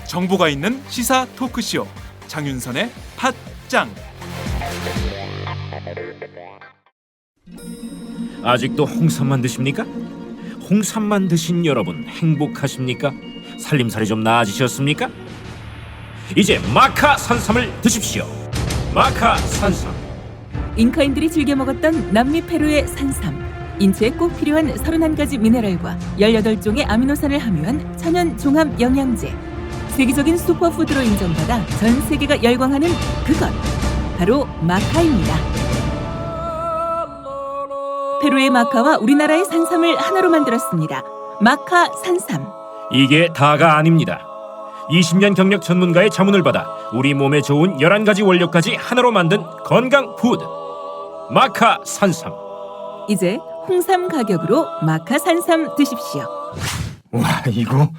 정보가 있는 시사 토크쇼 장윤선의 팟짱. 아직도 홍삼만 드십니까? 홍삼만 드신 여러분 행복하십니까? 살림살이 좀 나아지셨습니까? 이제 마카 산삼을 드십시오. 마카 산삼. 잉카인들이 즐겨 먹었던 남미 페루의 산삼. 인체에 꼭 필요한 31가지 미네랄과 18종의 아미노산을 함유한 천연 종합 영양제. 세계적인 슈퍼푸드로 인정받아 전 세계가 열광하는 그것 바로 마카입니다. 페루의 마카와 우리나라의 산삼을 하나로 만들었습니다. 마카 산삼. 이게 다가 아닙니다. 20년 경력 전문가의 자문을 받아 우리 몸에 좋은 11가지 원료까지 하나로 만든 건강 푸드 마카 산삼. 이제 홍삼 가격으로 마카 산삼 드십시오. 와, 이거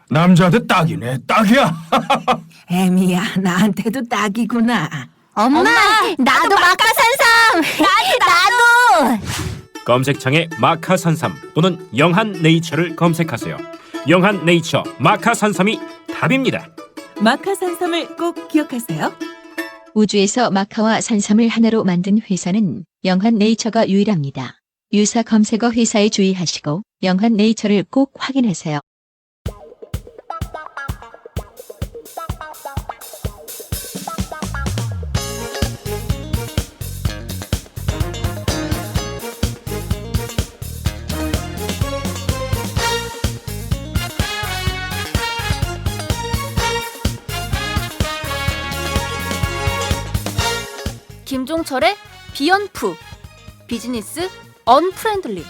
남자한테 딱이네. 딱이야. 애미야, 나한테도 딱이구나. 엄마, 나도 마카산삼. 나도. 검색창에 마카 산삼 또는 영한 네이처를 검색하세요. 영한 네이처 마카 산삼이 답입니다. 마카 산삼을 꼭 기억하세요. 우주에서 마카와 산삼을 하나로 만든 회사는 영한 네이처가 유일합니다. 유사 검색어 회사에 주의하시고 영한 네이처를 꼭 확인하세요. 김종철의 비언프 비즈니스 언프렌들리.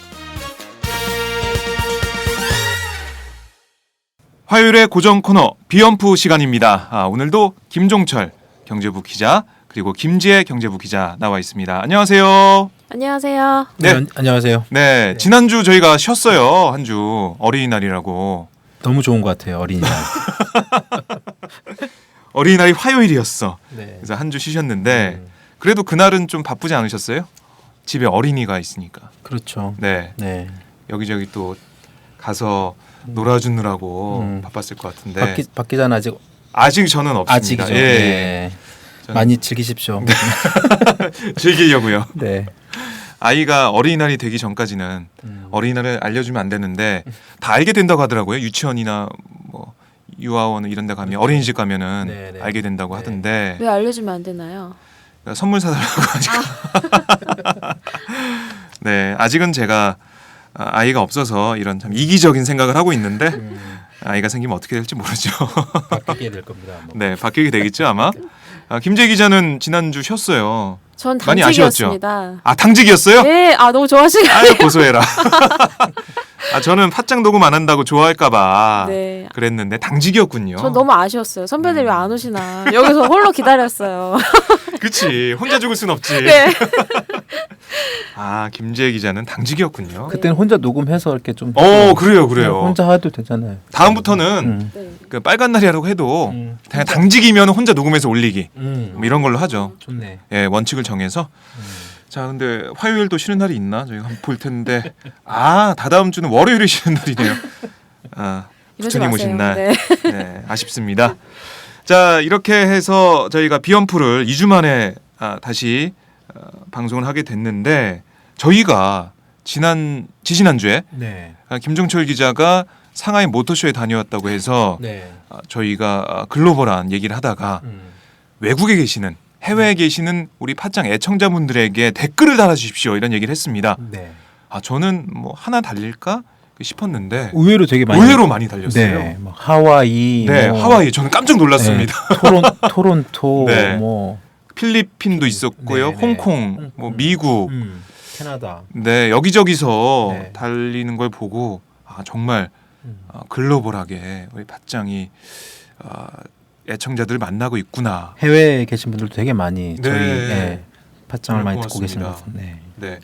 화요일의 고정 코너 비언프 시간입니다. 오늘도 김종철 경제부 기자 그리고 김지혜 경제부 기자 나와 있습니다. 안녕하세요. 안녕하세요. 네, 안녕하세요. 네, 지난주 저희가 쉬었어요. 한 주 어린이날이라고. 너무 좋은 것 같아요. 어린이날. 어린이날이 화요일이었어. 네. 그래서 한 주 쉬셨는데 그래도 그날은 좀 바쁘지 않으셨어요? 집에 어린이가 있으니까. 그렇죠. 네. 네. 여기저기 또 가서 놀아주느라고 바빴을 것 같은데. 밖 기자는 아직 저는 없습니다. 아직이죠. 예. 네. 저는 많이 즐기십시오. 즐기려고요. 네. 아이가 어린이날이 되기 전까지는 어린이날을 알려주면 안 되는데 다 알게 된다고 하더라고요. 유치원이나 뭐 유아원 이런 데 가면 어린이집 가면은 네, 네. 알게 된다고 네. 하던데 왜 알려주면 안 되나요? 선물 사달라고 하니까. 네, 아직은 제가 아이가 없어서 이런 참 이기적인 생각을 하고 있는데 아이가 생기면 어떻게 될지 모르죠. 바뀌게 될 겁니다. 네, 바뀌게 되겠죠 아마. 김재 기자는 지난주 쉬었어요. 전 많이 당직이었습니다. 당직이었어요? 네, 너무 좋아하시네. 아유 고소해라. 저는 팟짱 녹음 안 한다고 좋아할까봐 네. 그랬는데 당직이었군요. 전 너무 아쉬웠어요. 선배들이 왜 안 오시나. 여기서 홀로 기다렸어요. 그치, 혼자 죽을 순 없지. 네. 김재 기자는 당직이었군요. 그때는 혼자 녹음해서 이렇게 좀. 그래요. 혼자 해도 되잖아요. 다음부터는 네. 그 빨간 날이라고 해도 그냥 당직이면 혼자 녹음해서 올리기 뭐 이런 걸로 하죠. 좋네. 예, 원칙을 정해서. 자, 근데 화요일도 쉬는 날이 있나? 저희가 한번 볼 텐데. 다다음 주는 월요일이 쉬는 날이네요. 이러지 부처님 마세요. 오신 날. 네. 네, 아쉽습니다. 자, 이렇게 해서 저희가 비언프를 2주 만에 다시 방송을 하게 됐는데 저희가 지지난주에 네. 김종철 기자가 상하이 모터쇼에 다녀왔다고 해서 네. 저희가 글로벌한 얘기를 하다가 외국에 계시는 해외에 계시는 우리 팟짱 애청자분들에게 댓글을 달아주십시오 이런 얘기를 했습니다. 네. 저는 뭐 하나 달릴까 싶었는데 의외로 되게 많이. 의외로 많이 달렸어요. 네. 막 하와이. 네, 뭐, 하와이 저는 깜짝 놀랐습니다. 네. 토론토. 네. 뭐. 필리핀도 있었고요, 네, 네. 홍콩, 뭐 미국, 캐나다. 네 여기저기서 네. 달리는 걸 보고 정말 글로벌하게 우리 팟짱이 애청자들을 만나고 있구나. 해외에 계신 분들도 되게 많이 네. 저희 팟짱을 많이 듣고 고맙습니다. 계시는 것 같아요. 네. 네.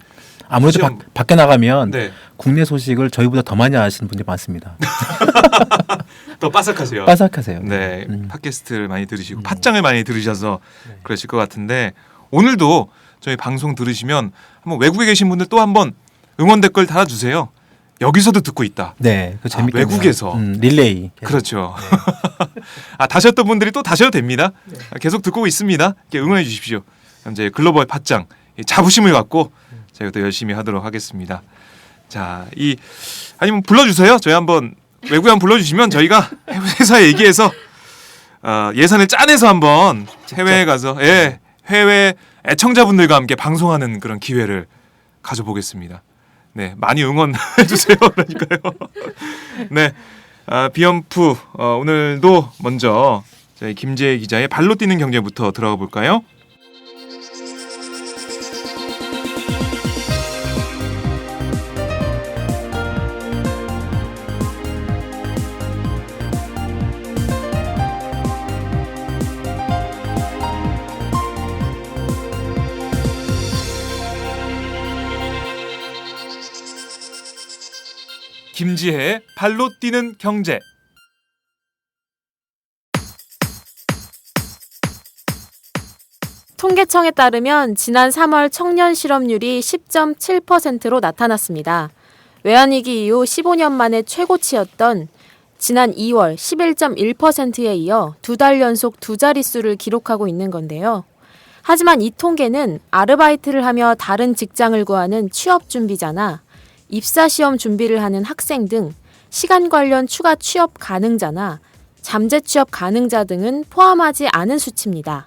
아무래도 시험. 밖에 나가면 네. 국내 소식을 저희보다 더 많이 아시는 분들이 많습니다. 더 빠삭하세요. 빠삭하세요. 네, 팟캐스트를 많이 들으시고 팟짱을 많이 들으셔서 그러실 것 같은데 오늘도 저희 방송 들으시면 한번 외국에 계신 분들 또 한번 응원 댓글 달아주세요. 여기서도 듣고 있다. 네, 그 재밌게 외국에서. 릴레이. 그렇죠. 다셨던 분들이 또 다셔도 됩니다. 계속 듣고 있습니다. 이렇게 응원해 주십시오. 그럼 이제 글로벌 팟짱 자부심을 갖고 제가 또 열심히 하도록 하겠습니다. 자, 아니면 불러주세요. 저희 한번 외국에 한번 불러주시면 저희가 회사에 얘기해서 예산을 짜내서 한번 해외에 가서 해외 애청자분들과 함께 방송하는 그런 기회를 가져보겠습니다. 네, 많이 응원해 주세요. 그러니까요. 네, 비염프 오늘도 먼저 저희 김재희 기자의 발로 뛰는 경제부터 들어가 볼까요? 김지혜의 발로 뛰는 경제. 통계청에 따르면 지난 3월 청년 실업률이 10.7%로 나타났습니다. 외환위기 이후 15년 만에 최고치였던 지난 2월 11.1%에 이어 2달 연속 두 자릿수를 기록하고 있는 건데요. 하지만 이 통계는 아르바이트를 하며 다른 직장을 구하는 취업 준비자나 입사 시험 준비를 하는 학생 등 시간 관련 추가 취업 가능자나 잠재 취업 가능자 등은 포함하지 않은 수치입니다.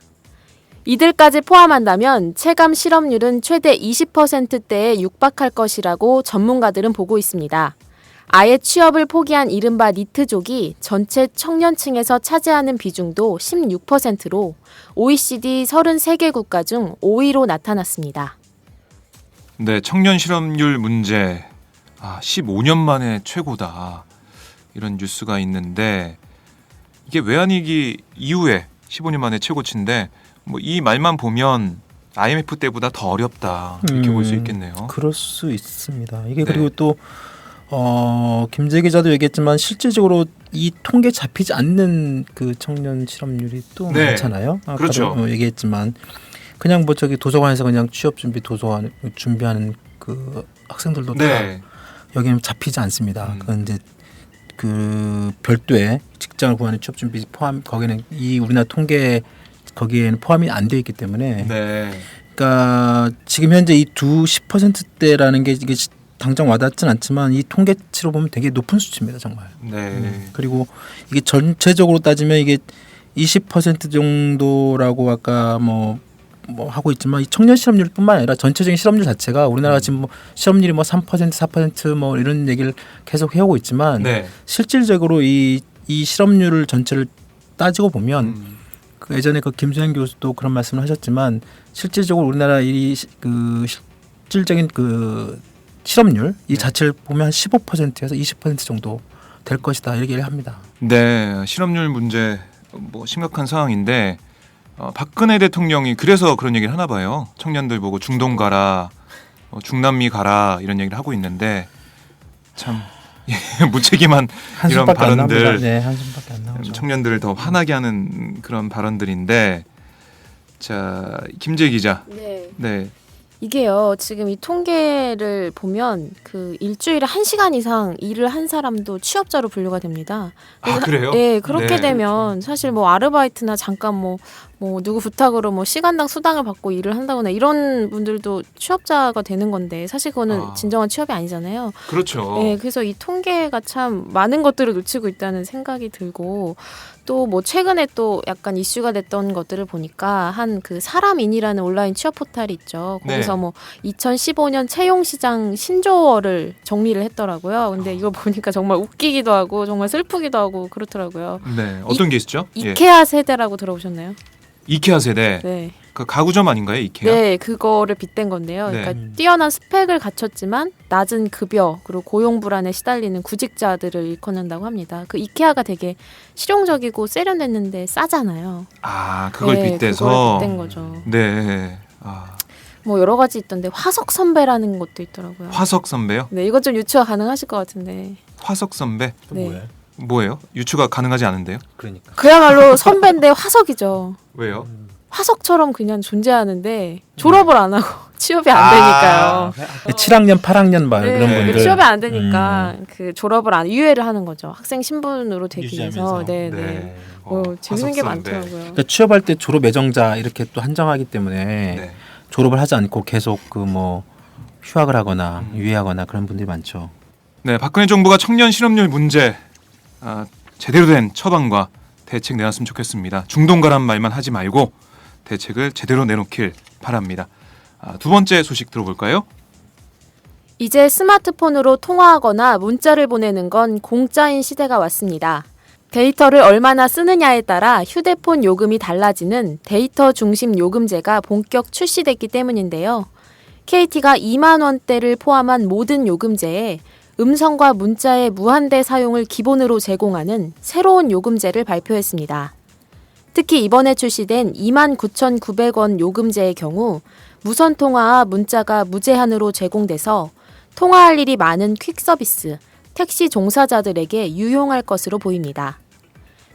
이들까지 포함한다면 체감 실업률은 최대 20%대에 육박할 것이라고 전문가들은 보고 있습니다. 아예 취업을 포기한 이른바 니트족이 전체 청년층에서 차지하는 비중도 16%로 OECD 33개 국가 중 5위로 나타났습니다. 네, 청년 실업률 문제 15년 만에 최고다 이런 뉴스가 있는데 이게 외환위기 이후에 15년 만에 최고치인데 뭐 이 말만 보면 IMF 때보다 더 어렵다 이렇게 볼 수 있겠네요. 그럴 수 있습니다. 이게 네. 그리고 또 김재 기자도 얘기했지만 실질적으로 이 통계 잡히지 않는 그 청년 실업률이 또 네. 많잖아요. 아까도 그렇죠. 얘기했지만 그냥 뭐 저기 도서관에서 그냥 취업 준비 도서관 준비하는 그 학생들도 다 네. 여기는 잡히지 않습니다. 그건 이제 그 별도의 직장을 구하는 취업 준비 포함 거기는 이 우리나라 통계 거기에는 포함이 안 돼 있기 때문에 네. 그러니까 지금 현재 이 10%대라는 게 이게 당장 와닿진 않지만 이 통계치로 보면 되게 높은 수치입니다, 정말. 네. 그리고 이게 전체적으로 따지면 이게 20% 정도라고 아까 뭐 하고 있지만 이 청년 실업률뿐만 아니라 전체적인 실업률 자체가 우리나라가 지금 뭐 실업률이 뭐 3% 4% 이런 얘기를 계속 해오고 있지만 네. 실질적으로 이 실업률을 전체를 따지고 보면 그 예전에 그 김수현 교수도 그런 말씀을 하셨지만 실질적으로 우리나라 그 실질적인 그 실업률 이 자체를 보면 한 15%에서 20% 정도 될 것이다 이렇게 얘기를 합니다. 네, 실업률 문제 뭐 심각한 상황인데 박근혜 대통령이 그래서 그런 얘기를 하나 봐요. 청년들 보고 중동 가라, 중남미 가라 이런 얘기를 하고 있는데 참 무책임한 이런 한숨밖에 안 발언들, 나옵니다. 네, 한숨밖에 안 나오죠. 청년들을 더 화나게 하는 그런 발언들인데, 자 김재 기자, 네, 이게요. 지금 이 통계를 보면 그 일주일에 1시간 이상 일을 한 사람도 취업자로 분류가 됩니다. 그래요? 네, 그렇게 네. 되면 사실 뭐 아르바이트나 잠깐 뭐 누구 부탁으로 뭐 시간당 수당을 받고 일을 한다거나 이런 분들도 취업자가 되는 건데 사실 그거는 진정한 취업이 아니잖아요. 그렇죠. 네, 그래서 이 통계가 참 많은 것들을 놓치고 있다는 생각이 들고 또 뭐 최근에 또 약간 이슈가 됐던 것들을 보니까 한 그 사람인이라는 온라인 취업 포털이 있죠. 거기서 네. 뭐 2015년 채용 시장 신조어를 정리를 했더라고요. 근데 이거 보니까 정말 웃기기도 하고 정말 슬프기도 하고 그렇더라고요. 네, 어떤 게 있죠? 이케아 세대라고 들어보셨나요? 이케아 세대, 네. 그 가구점 아닌가요, 이케아? 네, 그거를 빗댄 건데요. 네. 그러니까 뛰어난 스펙을 갖췄지만 낮은 급여 그리고 고용 불안에 시달리는 구직자들을 일컫는다고 합니다. 그 이케아가 되게 실용적이고 세련됐는데 싸잖아요. 그걸 네, 빗대서. 그걸 빗댄 거죠. 네. 뭐 여러 가지 있던데 화석 선배라는 것도 있더라고요. 화석 선배요? 네, 이건 좀 유추가 가능하실 것 같은데. 화석 선배? 네. 뭐예요? 유추가 가능하지 않은데요? 그러니까. 그야말로 선배인데 화석이죠. 왜요? 화석처럼 그냥 존재하는데 졸업을 안 하고 취업이 안 아. 되니까요. 7학년, 8학년 말 네, 그런 네. 분들. 취업이 안 되니까 그 졸업을 안 유예를 하는 거죠. 학생 신분으로 되기 위해서. 유지하면서. 네, 네. 재밌는 게 화석 선배. 많더라고요. 그러니까 취업할 때 졸업 예정자 이렇게 또 한정하기 때문에 네. 졸업을 하지 않고 계속 그 뭐 휴학을 하거나 유예하거나 그런 분들이 많죠. 네, 박근혜 정부가 청년 실업률 문제 제대로 된 처방과 대책 내놨으면 좋겠습니다. 중동가란 말만 하지 말고 대책을 제대로 내놓길 바랍니다. 두 번째 소식 들어볼까요? 이제 스마트폰으로 통화하거나 문자를 보내는 건 공짜인 시대가 왔습니다. 데이터를 얼마나 쓰느냐에 따라 휴대폰 요금이 달라지는 데이터 중심 요금제가 본격 출시됐기 때문인데요. KT가 2만 원대를 포함한 모든 요금제에 음성과 문자의 무한대 사용을 기본으로 제공하는 새로운 요금제를 발표했습니다. 특히 이번에 출시된 29,900원 요금제의 경우 무선 통화와 문자가 무제한으로 제공돼서 통화할 일이 많은 퀵 서비스, 택시 종사자들에게 유용할 것으로 보입니다.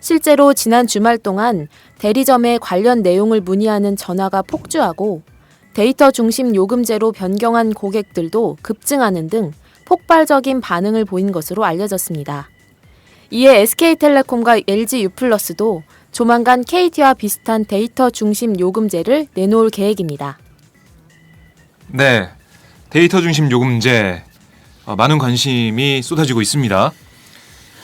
실제로 지난 주말 동안 대리점에 관련 내용을 문의하는 전화가 폭주하고 데이터 중심 요금제로 변경한 고객들도 급증하는 등 폭발적인 반응을 보인 것으로 알려졌습니다. 이에 SK텔레콤과 LG유플러스도 조만간 KT와 비슷한 데이터 중심 요금제를 내놓을 계획입니다. 네, 데이터 중심 요금제 많은 관심이 쏟아지고 있습니다.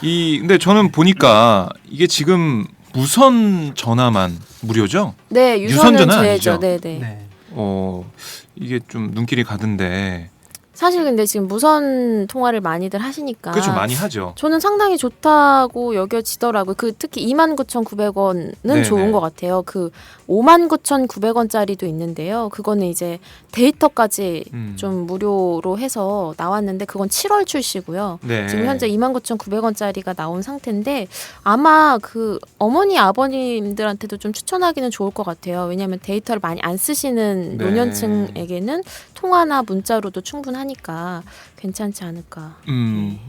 근데 저는 보니까 이게 지금 무선 전화만 무료죠? 네, 유선 유선은 전화 제죠. 아니죠? 네, 네. 네. 이게 좀 눈길이 가던데. 사실 근데 지금 무선 통화를 많이들 하시니까 그렇죠, 많이 하죠. 저는 상당히 좋다고 여겨지더라고요. 특히 29,900원은 네네. 좋은 것 같아요. 59,900원짜리도 있는데요. 그거는 이제 데이터까지 좀 무료로 해서 나왔는데 그건 7월 출시고요. 네. 지금 현재 29,900원짜리가 나온 상태인데 아마 어머니 아버님들한테도 좀 추천하기는 좋을 것 같아요. 왜냐하면 데이터를 많이 안 쓰시는 네. 노년층에게는 통화나 문자로도 충분하니까 괜찮지 않을까.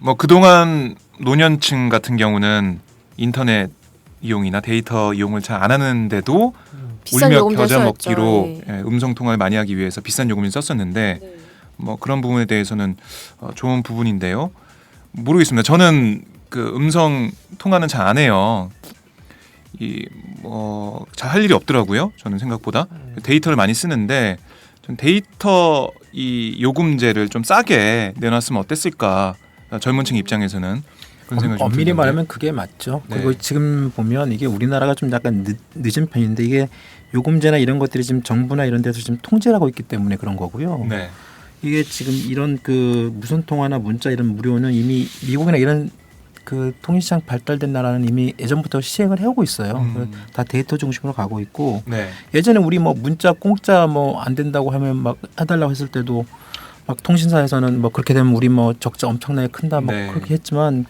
뭐 그동안 노년층 같은 경우는 인터넷 이용이나 데이터 이용을 잘 안 하는데도 비싼 울며 요금제를 겨자 써였죠. 먹기로 네. 음성 통화를 많이 하기 위해서 비싼 요금을 썼었는데 뭐 그런 부분에 대해서는 좋은 부분인데요. 모르겠습니다. 저는 음성 통화는 잘 안 해요. 잘 할 일이 없더라고요. 저는 생각보다 데이터를 많이 쓰는데 전 데이터 이 요금제를 좀 싸게 내놨으면 어땠을까? 젊은층 입장에서는 그런 생각이 좀 엄밀히 들던데. 말하면 그게 맞죠. 네. 그리고 지금 보면 이게 우리나라가 좀 약간 늦은 편인데 이게 요금제나 이런 것들이 지금 정부나 이런 데서 지금 통제를 하고 있기 때문에 그런 거고요. 네. 이게 지금 이런 무선 통화나 문자 이런 무료는 이미 미국이나 이런 통신시장 발달된 나라는 이미 예전부터 시행을 해오고 있어요. 다 데이터 중심으로 가고 있고 네. 예전에 우리 뭐 문자 공짜 뭐 안 된다고 하면 막 해달라고 했을 때도 막 통신사에서는 뭐 그렇게 되면 우리 뭐 적자 엄청나게 큰다 뭐 네. 그렇게 했지만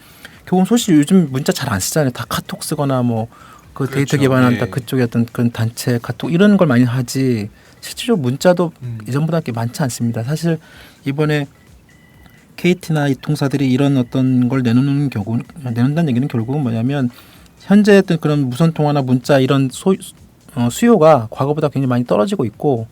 결국 사실 요즘 문자 잘 안 쓰잖아요. 다 카톡 쓰거나 뭐 그렇죠. 데이터 기반한 네. 다 그쪽에 어떤 그런 단체 카톡 이런 걸 많이 하지 실제로 문자도 예전보다 그렇게 많지 않습니다. 이번에 KT나 이 통사들이 이런 어떤 걸 내놓는다는 얘기는 결국은 뭐냐면 현재 어떤 그런 무선 통화나 문자 이런 수요가 과거보다 굉장히 많이 떨어지고 있고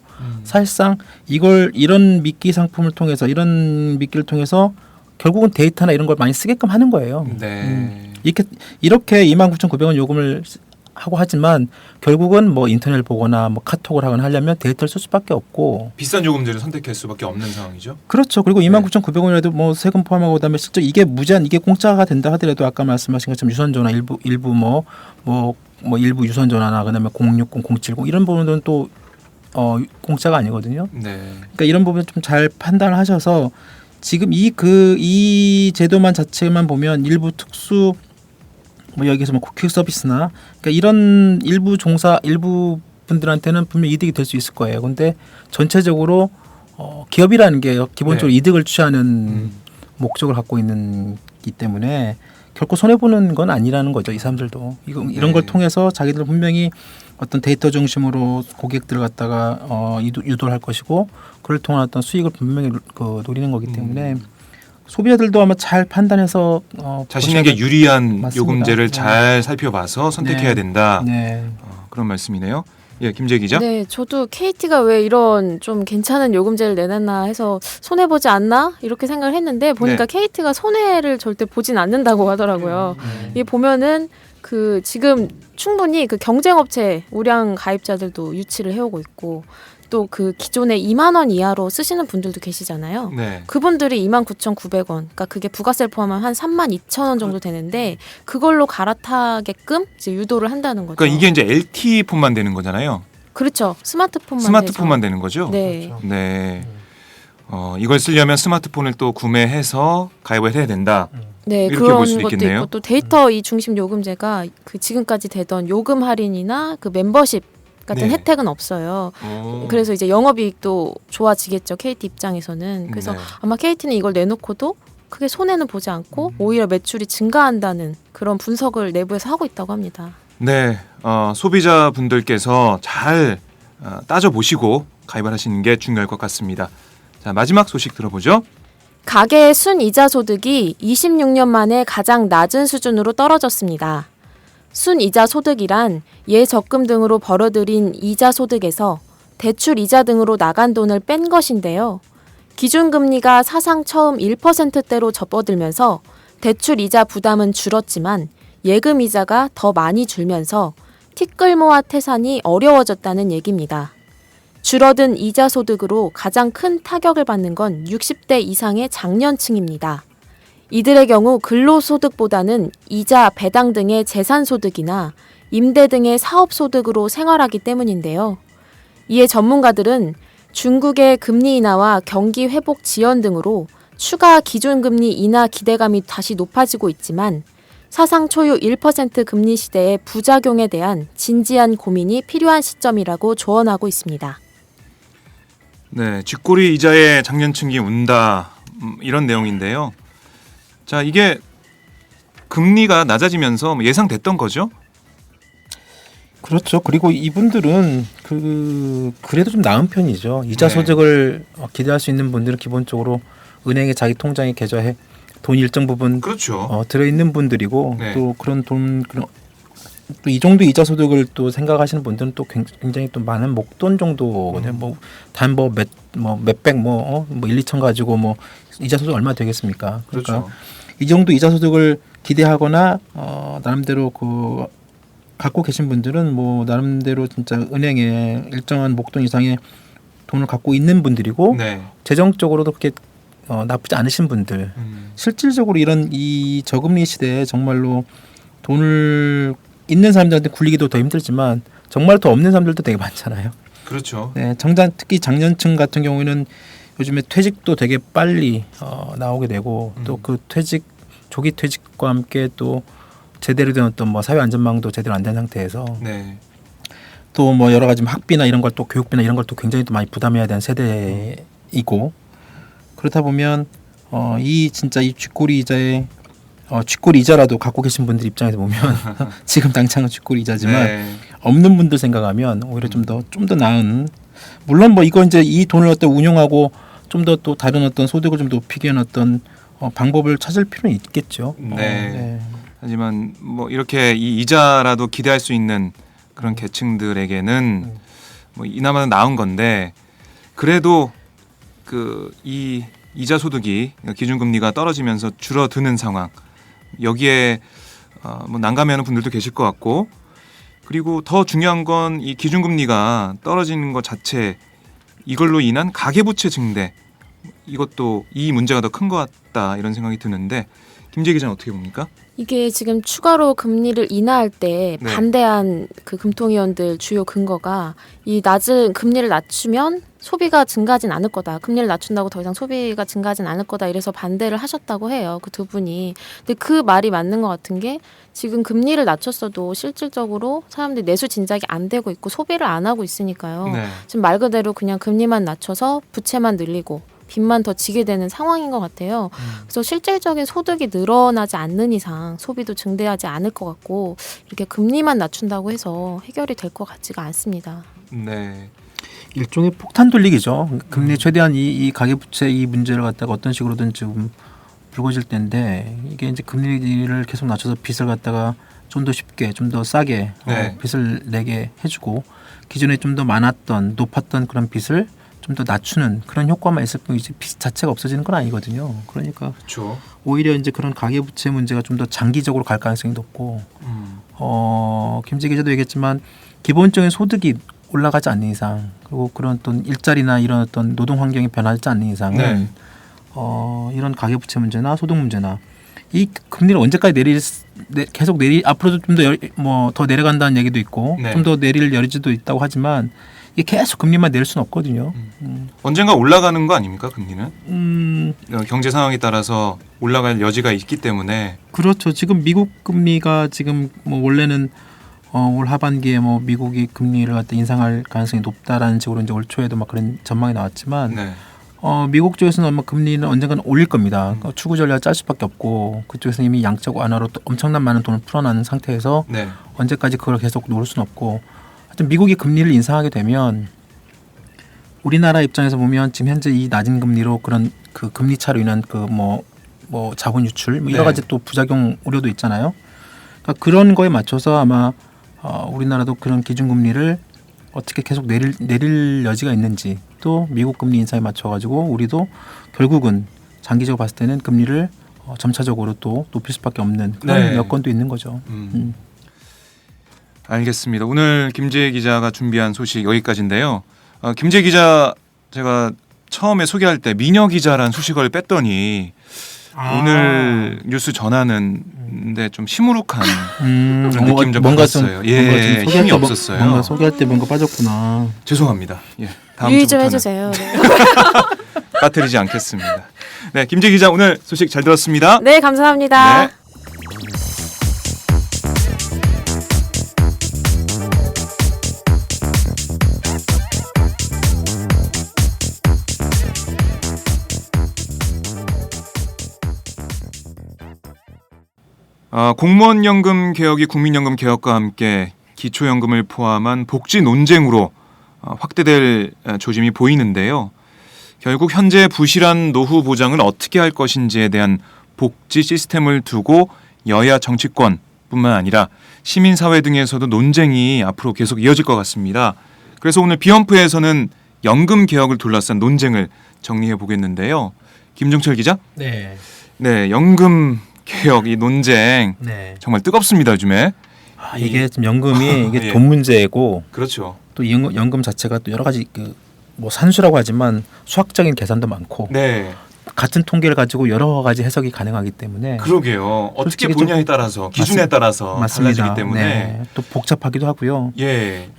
사실상 이런 미끼 상품을 통해서 이런 미끼를 통해서 결국은 데이터나 이런 걸 많이 쓰게끔 하는 거예요. 네. 이렇게 29,900원 요금을 하고 하지만 결국은 뭐 인터넷을 보거나 뭐 카톡을 하거나 하려면 데이터를 쓸 수밖에 없고 비싼 요금제를 선택할 수밖에 없는 상황이죠. 그렇죠. 그리고 29,900원이라도 뭐 세금 포함하고 그다음에 실제 이게 무제한 이게 공짜가 된다 하더라도 아까 말씀하신 것처럼 유선 전화 일부 일부 유선 전화나 그다음에 060, 070 이런 부분들은 또 공짜가 아니거든요. 네. 그러니까 이런 부분 좀 잘 판단을 하셔서 지금 이 제도만 자체만 보면 일부 특수 뭐 여기서 뭐 퀵 서비스나 그러니까 이런 일부 분들한테는 분명 이득이 될 수 있을 거예요. 근데 전체적으로 기업이라는 게 기본적으로 네. 이득을 취하는 목적을 갖고 있는기 때문에 결코 손해 보는 건 아니라는 거죠. 이 사람들도 이런 걸 통해서 자기들 분명히 어떤 데이터 중심으로 고객들을 갖다가 유도를 할 것이고 그를 통한 어떤 수익을 분명히 노리는 거기 때문에 소비자들도 아마 잘 판단해서 자신에게 유리한 맞습니다. 요금제를 잘 살펴봐서 선택해야 된다. 네. 그런 말씀이네요. 예, 김재 기자. 네, 저도 KT가 왜 이런 좀 괜찮은 요금제를 내놨나 해서 손해 보지 않나 이렇게 생각을 했는데 보니까 KT가 손해를 절대 보진 않는다고 하더라고요. 이게 보면은 그 지금 충분히 그 경쟁업체 우량 가입자들도 유치를 해오고 있고 또 그 기존에 2만 원 이하로 쓰시는 분들도 계시잖아요. 네. 그분들이 29,900원, 그러니까 그게 부가세를 포함하면 한 32,000원 정도 되는데 그걸로 갈아타게끔 이제 유도를 한다는 거죠. 그러니까 이게 이제 LTE 폰만 되는 거잖아요. 그렇죠. 스마트폰만 되는 거죠. 네. 그렇죠. 네. 이걸 쓰려면 스마트폰을 또 구매해서 가입을 해야 된다. 네, 이렇게 그런 볼 수도 것도 있겠네요. 있고 또 데이터 이 중심 요금제가 그 지금까지 되던 요금 할인이나 그 멤버십 같은 네. 혜택은 없어요. 그래서 이제 영업이익도 좋아지겠죠. KT 입장에서는. 그래서 네. 아마 KT는 이걸 내놓고도 크게 손해는 보지 않고 오히려 매출이 증가한다는 그런 분석을 내부에서 하고 있다고 합니다. 네, 소비자분들께서 잘 따져보시고 가입을 하시는 게 중요할 것 같습니다. 자, 마지막 소식 들어보죠. 가계의 순이자 소득이 26년 만에 가장 낮은 수준으로 떨어졌습니다. 순이자 소득이란 예적금 등으로 벌어들인 이자 소득에서 대출 이자 등으로 나간 돈을 뺀 것인데요. 기준금리가 사상 처음 1%대로 접어들면서 대출 이자 부담은 줄었지만 예금 이자가 더 많이 줄면서 티끌모아 태산이 어려워졌다는 얘기입니다. 줄어든 이자 소득으로 가장 큰 타격을 받는 건 60대 이상의 장년층입니다. 이들의 경우 근로소득보다는 이자, 배당 등의 재산소득이나 임대 등의 사업소득으로 생활하기 때문인데요. 이에 전문가들은 중국의 금리 인하와 경기 회복 지연 등으로 추가 기준금리 인하 기대감이 다시 높아지고 있지만 사상 초유 1% 금리 시대의 부작용에 대한 진지한 고민이 필요한 시점이라고 조언하고 있습니다. 네, 쥐꼬리 이자에 장년층이 운다 이런 내용인데요. 자, 이게 금리가 낮아지면서 예상됐던 거죠? 그렇죠. 그리고 이분들은 그래도 좀 나은 편이죠. 이자 네. 소득을 기대할 수 있는 분들은 기본적으로 은행에 자기 통장에 계좌에 돈 일정 부분 그렇죠. 들어 있는 분들이고 네. 또 그런 돈 또 이 정도 이자 소득을 또 생각하시는 분들은 또 굉장히 또 많은 목돈 정도거든요. 몇백 1, 2천 가지고 이자 소득 얼마 되겠습니까? 그러니까 그렇죠. 이 정도 이자 소득을 기대하거나 나름대로 갖고 계신 분들은 나름대로 진짜 은행에 일정한 목돈 이상의 돈을 갖고 있는 분들이고 네. 재정적으로도 그렇게 나쁘지 않으신 분들. 실질적으로 이 저금리 시대에 정말로 돈을 있는 사람들한테 굴리기도 더 힘들지만 정말 더 없는 사람들도 되게 많잖아요. 그렇죠. 네, 특히 장년층 같은 경우에는 요즘에 퇴직도 되게 빨리 나오게 되고 또 그 조기 퇴직과 함께 또 제대로 된 어떤 사회 안전망도 제대로 안 된 상태에서 네. 또 여러 가지 학비나 이런 걸 또 교육비나 이런 걸 또 굉장히 또 많이 부담해야 되는 세대이고 그렇다 보면 이 쥐꼬리 이자에 쥐꼬리 이자라도 갖고 계신 분들 입장에서 보면 지금 당장은 쥐꼬리 이자지만 네. 없는 분들 생각하면 오히려 좀 더 나은 물론 이거 이제 이 돈을 어떤 운용하고 좀 더 또 다른 어떤 소득을 좀 높이기 위한 어떤 방법을 찾을 필요는 있겠죠. 네. 하지만 이렇게 이 이자라도 기대할 수 있는 그런 계층들에게는 이나마 나은 건데 그래도 이 이자 소득이 기준금리가 떨어지면서 줄어드는 상황 여기에 난감해하는 분들도 계실 것 같고 그리고 더 중요한 건 이 기준금리가 떨어지는 것 자체 이걸로 인한 가계부채 증대 이것도 이 문제가 더 큰 것 같다 이런 생각이 드는데 김재 기자는 어떻게 봅니까? 이게 지금 추가로 금리를 인하할 때 네. 반대한 그 금통위원들 주요 근거가 이 낮은 금리를 낮추면 소비가 증가하진 않을 거다. 금리를 낮춘다고 더 이상 소비가 증가하진 않을 거다. 이래서 반대를 하셨다고 해요. 그 두 분이. 근데 그 말이 맞는 것 같은 게 지금 금리를 낮췄어도 실질적으로 사람들이 내수 진작이 안 되고 있고 소비를 안 하고 있으니까요. 네. 지금 말 그대로 그냥 금리만 낮춰서 부채만 늘리고 빚만 더 지게 되는 상황인 것 같아요. 그래서 실질적인 소득이 늘어나지 않는 이상 소비도 증대하지 않을 것 같고 이렇게 금리만 낮춘다고 해서 해결이 될 것 같지가 않습니다. 네. 일종의 폭탄 돌리기죠. 금리 최대한 이 가계부채 이 문제를 갖다가 어떤 식으로든 지금 불거질 텐데 이게 이제 금리를 계속 낮춰서 빚을 갖다가 좀 더 쉽게 좀 더 싸게 네. 빚을 내게 해주고 기존에 좀 더 많았던 높았던 그런 빚을 좀 더 낮추는 그런 효과만 있을 뿐이지 빚 자체가 없어지는 건 아니거든요. 그러니까 그렇죠. 오히려 이제 그런 가계부채 문제가 좀 더 장기적으로 갈 가능성이 높고 김재 기자도 얘기했지만 기본적인 소득이 올라가지 않는 이상 그리고 그런 어떤 일자리나 이런 어떤 노동 환경이 변하지 않는 이상은 네. 이런 가계부채 문제나 소득 문제나 이 금리를 언제까지 계속 앞으로도 좀 더 더 내려간다는 얘기도 있고 네. 좀 더 내릴 여지도 있다고 하지만 이게 계속 금리만 내릴 수는 없거든요. 언젠가 올라가는 거 아닙니까 금리는? 경제 상황에 따라서 올라갈 여지가 있기 때문에. 그렇죠. 지금 미국 금리가 지금 뭐 원래는 올 하반기에 뭐 미국이 금리를 갖다 인상할 가능성이 높다라는 식으로 이제 올 초에도 막 그런 전망이 나왔지만 네. 미국 쪽에서는 아마 금리는 언젠가는 올릴 겁니다. 추구 전략 짤 수밖에 없고 그쪽에서는 이미 양적 완화로 또 엄청난 많은 돈을 풀어놓은 상태에서 네. 언제까지 그걸 계속 놓을 수는 없고 하여튼 미국이 금리를 인상하게 되면 우리나라 입장에서 보면 지금 현재 이 낮은 금리로 그런 그 금리 차로 인한 그 뭐 자본 유출 뭐 여러 네. 가지 또 부작용 우려도 있잖아요. 그러니까 그런 거에 맞춰서 아마 우리나라도 그런 기준금리를 어떻게 계속 내릴 여지가 있는지 또 미국 금리 인상에 맞춰가지고 우리도 결국은 장기적으로 봤을 때는 금리를 점차적으로 또 높일 수밖에 없는 그런 네. 여건도 있는 거죠. 알겠습니다. 오늘 김재 기자가 준비한 소식 여기까지인데요. 김재 기자 제가 처음에 소개할 때 미녀 기자라는 수식어를 뺐더니 오늘 뉴스 전하는데 좀 시무룩한 그런 느낌 좀 받았어요. 예, 힘이 없었어요. 뭔가 소개할 때 뭔가 빠졌구나. 죄송합니다. 예, 다음 유의 좀 주부터는 해주세요. 빠뜨리지 않겠습니다. 네, 김재 기자 오늘 소식 잘 들었습니다. 네, 감사합니다. 네. 공무원연금 개혁이 국민연금 개혁과 함께 기초연금을 포함한 복지 논쟁으로 확대될 조짐이 보이는데요. 결국 현재 부실한 노후 보장을 어떻게 할 것인지에 대한 복지 시스템을 두고 여야 정치권뿐만 아니라 시민사회 등에서도 논쟁이 앞으로 계속 이어질 것 같습니다. 그래서 오늘 비언프에서는 연금 개혁을 둘러싼 논쟁을 정리해 보겠는데요. 김종철 기자? 네. 네, 연금 개혁 이 논쟁 네. 정말 뜨겁습니다 요즘에. 이게 지금 연금이 이게 예. 돈 문제고 그렇죠. 또 연금 자체가 또 여러 가지 뭐 산수라고 하지만 수학적인 계산도 많고 네, 같은 통계를 가지고 여러 가지 해석이 가능하기 때문에 그러게요. 어떻게 솔직히 보냐에 따라서 기준에 따라서 맞습니다. 달라지기 때문에 네. 또 복잡하기도 하고요. 예,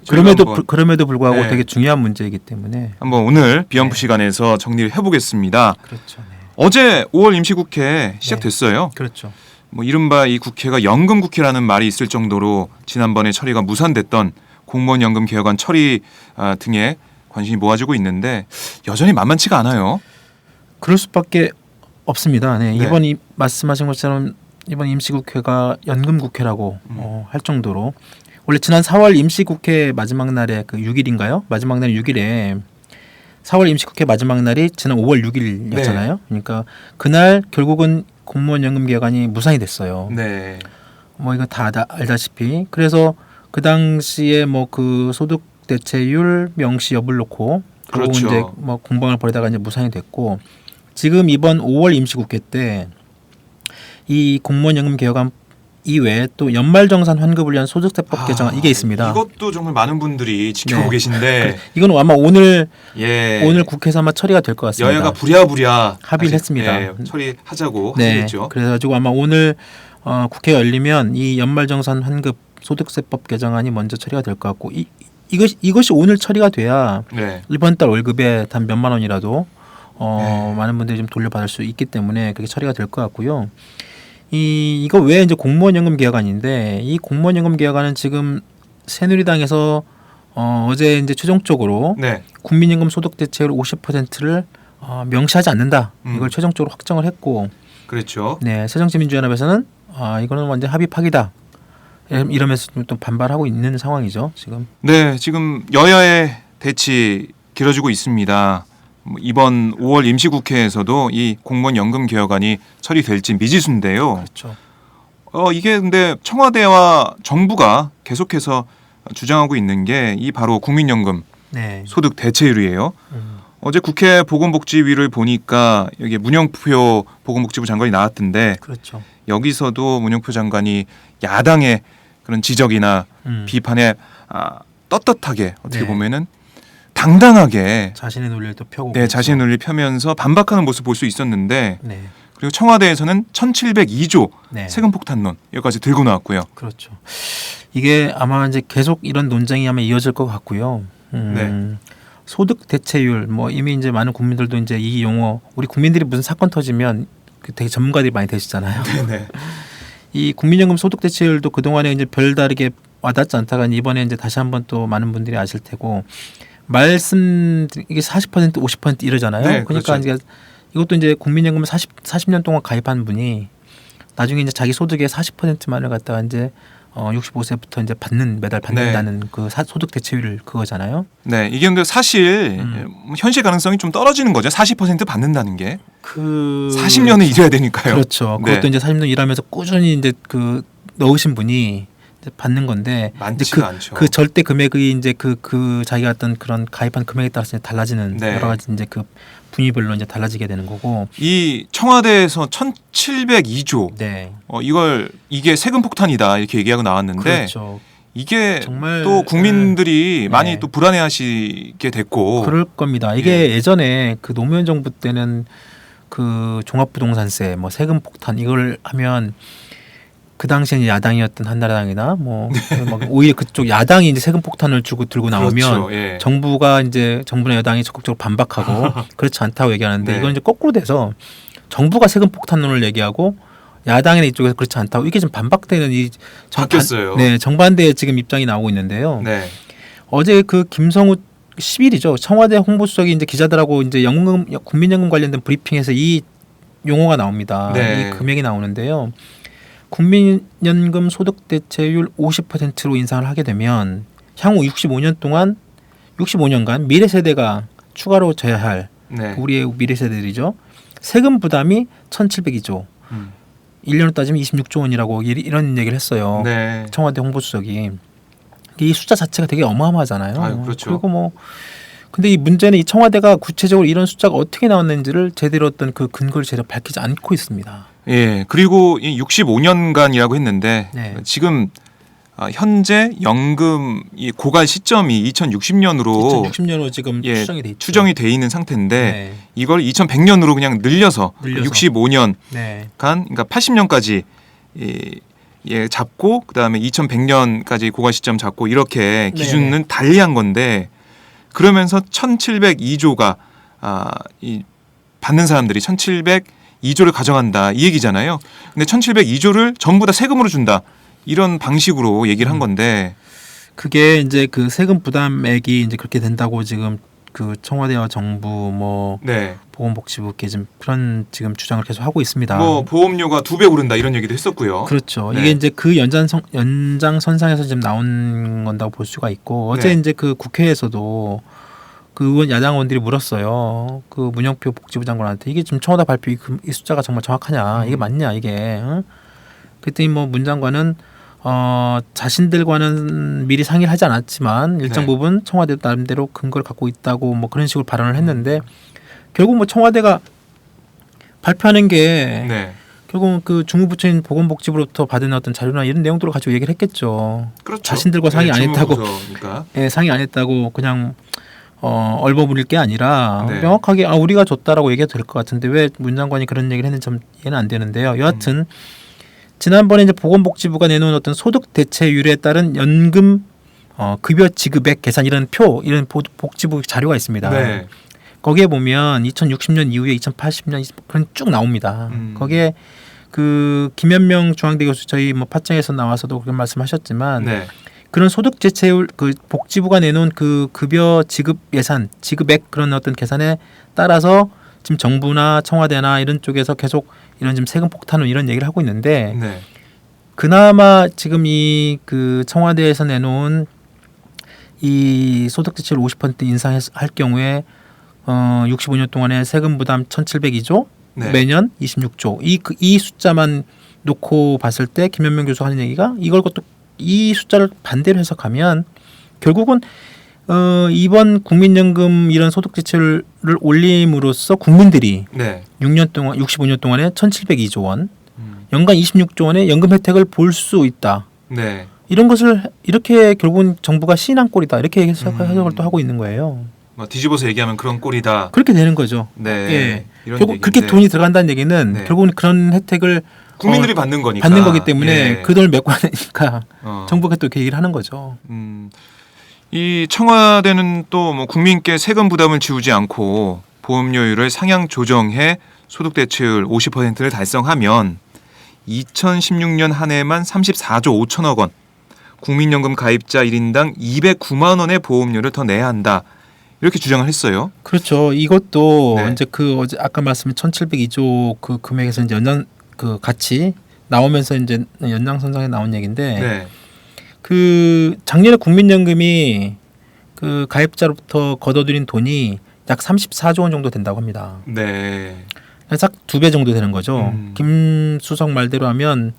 그럼에도 불구하고 네. 되게 중요한 문제이기 때문에 한번 오늘 비언프 네. 시간에서 정리를 해보겠습니다. 그렇죠. 네. 어제 5월 임시국회 시작됐어요. 그렇죠. 뭐 이른바 이 국회가 연금국회라는 말이 있을 정도로 지난번에 처리가 무산됐던 공무원연금 개혁안 처리 등에 관심이 모아지고 있는데 여전히 만만치가 않아요. 그럴 수밖에 없습니다. 네. 네. 이번 말씀하신 것처럼 이번 임시국회가 연금국회라고 할 정도로 원래 지난 4월 임시국회 마지막 날에 그 6일인가요? 마지막 날 6일에 4월 임시국회 마지막 날이 지난 5월 6일이었잖아요. 네. 그러니까 그날 결국은 공무원 연금 개혁안이 무산이 됐어요. 네, 뭐 이거 다 알다시피 그래서 그 당시에 뭐 그 소득 대체율 명시 여부를 놓고 그리고 그렇죠. 이제 뭐 공방을 벌이다가 이제 무산이 됐고 지금 이번 5월 임시국회 때 이 공무원 연금 개혁안 이외에 또 연말정산 환급을 위한 소득세법 개정안 이게 있습니다. 이것도 정말 많은 분들이 지켜보고 네. 계신데 이건 아마 오늘 예, 국회에서 아마 처리가 될 것 같습니다. 여야가 부랴부랴 합의를 아직, 했습니다. 예, 처리하자고 네, 하시겠죠. 그래가지고 아마 오늘 국회가 열리면 이 연말정산 환급 소득세법 개정안이 먼저 처리가 될 것 같고 이것이 오늘 처리가 돼야 네, 이번 달 월급에 단 몇만 원이라도 네. 많은 분들이 좀 돌려받을 수 있기 때문에 그게 처리가 될 것 같고요. 이거 외에 이제 공무원 연금 개혁안인데 이 공무원 연금 개혁안은 지금 새누리당에서 어제 이제 최종적으로 네. 국민연금 소득 대체율 50%를 명시하지 않는다. 이걸 음. 최종적으로 확정을 했고, 그렇죠. 네, 새정치민주연합에서는 이거는 완전 합의 파기다. 이러면서 또 반발하고 있는 상황이죠 지금. 네, 지금 여야의 대치 길어지고 있습니다. 이번 5월 임시국회에서도 이 공무원 연금 개혁안이 처리될지 미지수인데요. 그렇죠. 이게 근데 청와대와 정부가 계속해서 주장하고 있는 게 이 바로 국민연금 네. 소득 대체율이에요. 음. 어제 국회 보건복지위를 보니까 여기 문영표 보건복지부 장관이 나왔던데 그렇죠. 여기서도 문영표 장관이 야당의 그런 지적이나 비판에 떳떳하게 어떻게 네. 보면은 당당하게 자신의 논리를 또 펴고. 네, 자신의 논리를 펴면서 반박하는 모습 볼 수 있었는데 네. 그리고 청와대에서는 1702조 네. 세금 폭탄론 여기까지 들고 나왔고요. 그렇죠. 이게 아마 이제 계속 이런 논쟁이 아마 이어질 것 같고요. 네. 소득 대체율 뭐 이미 이제 많은 국민들도 이제 이 용어 우리 국민들이 무슨 사건 터지면 되게 전문가들이 많이 되시잖아요. 네. 이 국민연금 소득 대체율도 그 동안에 이제 별다르게 와닿지 않다가 이번에 이제 다시 한번 또 많은 분들이 아실 테고 말씀 이게 40% 50% 이러잖아요. 네, 그러니까 그렇죠. 이제 이것도 이제 국민연금 40년 동안 가입한 분이 나중에 이제 자기 소득의 40%만을 갖다가 이제 65세부터 이제 매달 받는다는 그 소득 대체율 그거잖아요. 네, 이게 근데 사실 현실 가능성이 좀 떨어지는 거죠. 40% 받는다는 게 40년을 일해야 되니까요. 그렇죠. 네. 그것도 이제 40년 일하면서 꾸준히 이제 그 넣으신 분이 이제 받는 건데 많지가 않죠. 그 절대 금액이 이제 그 자기가 어떤 그런 가입한 금액에 따라서 이제 달라지는 네. 여러 가지 이제 그 분위별로 이제 달라지게 되는 거고. 이 청와대에서 1702조 네. 이게 세금 폭탄이다 이렇게 얘기하고 나왔는데 그렇죠. 이게 정말, 또 국민들이 네. 많이 또 불안해하시게 됐고 그럴 겁니다. 이게 예. 예전에 그 노무현 정부 때는 그 종합부동산세 뭐 세금 폭탄 이걸 하면 그 당시에 야당이었던 한나라당이나 뭐 오히려 그쪽 야당이 이제 세금 폭탄을 들고 나오면 그렇죠. 예. 정부나 여당이 적극적으로 반박하고 그렇지 않다고 얘기하는데 네. 이건 이제 거꾸로 돼서 정부가 세금 폭탄론을 얘기하고 야당이나 이쪽에서 그렇지 않다고 이게 좀 반박되는 바뀌었어요. 네, 정반대의 지금 입장이 나오고 있는데요. 네. 어제 그 김성우 10일이죠. 청와대 홍보수석이 이제 기자들하고 이제 국민연금 관련된 브리핑에서 이 용어가 나옵니다. 네. 이 금액이 나오는데요. 국민연금 소득 대체율 50%로 인상을 하게 되면 향후 65년간 미래 세대가 추가로 져야 할 네. 우리의 미래 세대들이죠. 세금 부담이 1,702조. 1년으로 따지면 26조 원이라고 이런 얘기를 했어요. 네. 청와대 홍보수석이. 이 숫자 자체가 되게 어마어마하잖아요. 아유, 그렇죠. 그리고 뭐 근데 이 문제는 이 청와대가 구체적으로 이런 숫자가 어떻게 나왔는지를 제대로 어떤 그 근거를 제대로 밝히지 않고 있습니다. 예. 그리고 이 65년간이라고 했는데 네. 지금 현재 연금 이 고갈 시점이 2060년으로 2060년으로 지금 예, 추정이 돼 있죠. 추정이 돼 있는 상태인데 네. 이걸 2100년으로 그냥 늘려서 65년간 네. 그러니까 80년까지 잡고 그다음에 2100년까지 고갈 시점 잡고 이렇게 기준은 달리한 건데 그러면서 1702조가 이 받는 사람들이 1702조를 가져간다 이 얘기잖아요. 근데 1702조를 전부 다 세금으로 준다. 이런 방식으로 얘기를 한 건데 그게 이제 그 세금 부담액이 이제 그렇게 된다고 지금 그 청와대와 정부 뭐 네. 보건복지부께 지금 그런 지금 주장을 계속 하고 있습니다. 뭐 보험료가 2배 오른다 이런 얘기도 했었고요. 그렇죠. 네. 이게 이제 그 연장선상에서 지금 나온 건다고 볼 수가 있고 어제 네. 이제 그 국회에서도 그 의원 야당 의원들이 물었어요. 그 문영표 복지부 장관한테 이게 지금 청와대 발표 이 숫자가 정말 정확하냐 이게 맞냐 이게. 응? 그랬더니 뭐 문 장관은 자신들과는 미리 상의를 하지 않았지만 일정 네. 부분 청와대 나름대로 근거를 갖고 있다고 뭐 그런 식으로 발언을 했는데 결국 뭐 청와대가 발표하는 게 네. 결국은 그 중무부처인 보건복지부로부터 받은 어떤 자료나 이런 내용들을 가지고 얘기를 했겠죠. 그렇죠. 자신들과 상의 안 했다고. 주무부서니까. 예, 상의 안 했다고 그냥 얼버무릴 게 아니라 네. 명확하게 우리가 줬다라고 얘기해도 될 것 같은데 왜 문 장관이 그런 얘기를 했는지 좀 이해는 안 되는데요. 여하튼 지난번에 이제 보건복지부가 내놓은 어떤 소득 대체율에 따른 연금 급여 지급액 계산 이런 복지부 자료가 있습니다. 네. 거기에 보면 2060년 이후에 2080년 그런 쭉 나옵니다. 거기에 그 김현명 중앙대 교수 저희 뭐 파장에서 나와서도 그런 말씀하셨지만 네. 그런 소득 대체율 그 복지부가 내놓은 그 급여 지급 예산, 지급액 그런 어떤 계산에 따라서 지금 정부나 청와대나 이런 쪽에서 계속 이런 지금 세금 폭탄 이런 얘기를 하고 있는데 네. 그나마 지금 이 그 청와대에서 내놓은 이 소득 대체율 50% 인상할 경우에 65년 동안의 세금 부담 1,702조 네. 매년 26조 이 숫자만 놓고 봤을 때 김현명 교수가 하는 얘기가 이걸 것도 이 숫자를 반대로 해석하면 결국은 이번 국민연금 이런 소득 대체율을 올림으로써 국민들이 네. 6년 동안 65년 동안에 1,702조 원 연간 26조 원의 연금 혜택을 볼 수 있다. 네. 이런 것을 이렇게 결국은 정부가 시인한 꼴이다. 이렇게 해석을 또 하고 있는 거예요. 뭐 뒤집어서 얘기하면 그런 꼴이다. 그렇게 되는 거죠. 네. 예. 이런 결국 얘기인데. 그렇게 돈이 들어간다는 얘기는 네. 결국은 그런 혜택을 국민들이 받는 거니까. 받는 거기 때문에 예. 그 돈을 메꿔야 되니까 어. 정부가 또 그 얘기를 하는 거죠. 이 청와대는 또 뭐 국민께 세금 부담을 지우지 않고 보험료율을 상향 조정해 소득 대체율 50%를 달성하면 2016년 한 해만 34조 5천억 원, 국민연금 가입자 1인당 209만 원의 보험료를 더 내야 한다. 이렇게 주장을 했어요. 그렇죠. 이것도 네. 이제 그 어제 아까 말씀인 1,702조 그 금액에서 이제 연장 그 같이 나오면서 이제 연장선상에 나온 얘기인데 네. 그 작년에 국민연금이 그 가입자로부터 걷어들인 돈이 약 34조 원 정도 된다고 합니다. 네. 약 2배 정도 되는 거죠. 음. 김수석 말대로 하면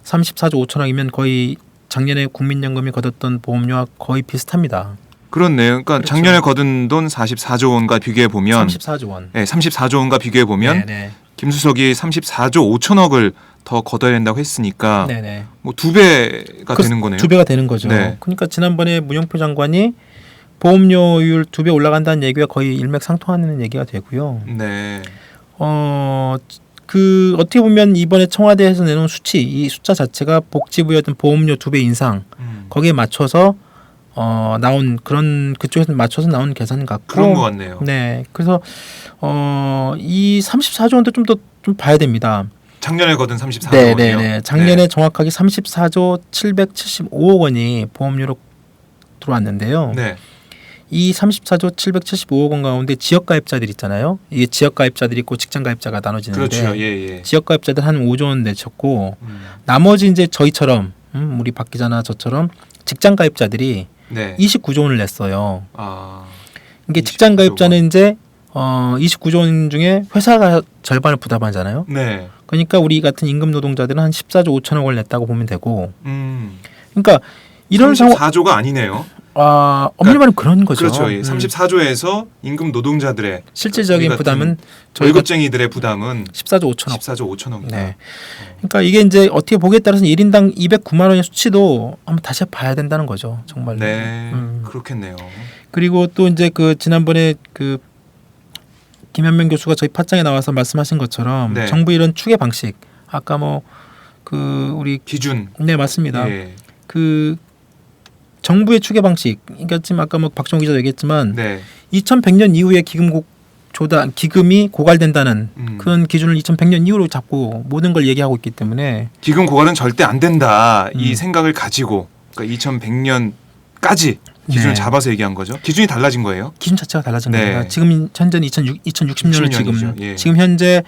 34조 5천억이면 거의 작년에 국민연금이 걷었던 보험료와 거의 비슷합니다. 그렇네요. 그러니까 그렇죠. 작년에 거둔 돈 44조 원과 비교해 보면 34조 원. 네, 34조 원과 비교해 보면 네네. 김수석이 34조 5천억을 더 걷어야 된다고 했으니까 네네. 뭐 2배가 되는 거네요. 2배가 되는 거죠. 네. 그러니까 지난번에 문영표 장관이 보험료율 2배 올라간다는 얘기가 거의 일맥상통하는 얘기가 되고요. 네. 그 어떻게 보면 이번에 청와대에서 내놓은 수치 이 숫자 자체가 복지부의 어떤 보험료 2배 인상 거기에 맞춰서 나온 그런 그쪽에서 맞춰서 나온 계산 같고 그런 것 같네요. 네. 그래서 이 34조 원도 좀 더 좀 봐야 됩니다. 작년에 거둔 34조 네, 원이요. 네, 네. 작년에 정확하게 34조 775억 원이 보험료로 들어왔는데요. 네. 이 34조 775억 원 가운데 지역 가입자들 있잖아요. 이게 지역 가입자들이 있고 직장 가입자가 나눠지는데 그렇죠. 예, 예. 지역 가입자들 한 5조 원 내쳤고 나머지 이제 저희처럼 우리 박 기자나 저처럼 직장 가입자들이 네. 29조 원을 냈어요. 아. 이게 직장 29조 가입자는 이제 29조 원 중에 회사가 절반을 부담하잖아요. 네. 그러니까 우리 같은 임금 노동자들은 한 14조 5천억 원을 냈다고 보면 되고, 음. 그러니까 이런 상황 34조가 아니네요. 엄밀히 말하면 그런 거죠. 그렇죠. 예. 34조에서 임금 노동자들의 실질적인 우리 같은 부담은 저희가 월급쟁이들의 부담은 14조 5천억. 14조 5천억이다. 네. 그러니까 이게 이제 어떻게 보기에 따라서 1인당 209만 원의 수치도 한번 다시 봐야 된다는 거죠. 정말. 네. 그렇겠네요. 그리고 또 이제 그 지난번에 그 김현명 교수가 저희 팟짱에 나와서 말씀하신 것처럼 네. 정부 이런 추계 방식 아까 뭐 그 우리 기준. 네 맞습니다. 예. 그 정부의 추계 방식 그러니까 지금 아까 뭐 박정우 기자 얘기했지만 네. 2100년 이후에 기금이 고갈된다는 그런 기준을 2100년 이후로 잡고 모든 걸 얘기하고 있기 때문에 기금 고갈은 절대 안 된다. 이 음. 생각을 가지고 그러니까 2100년까지 기준을 네. 잡아서 얘기한 거죠. 기준이 달라진 거예요. 기준 자체가 달라진 네. 겁니다. 지금 현재는 2060년을 60년이죠. 지금 예. 지금 현재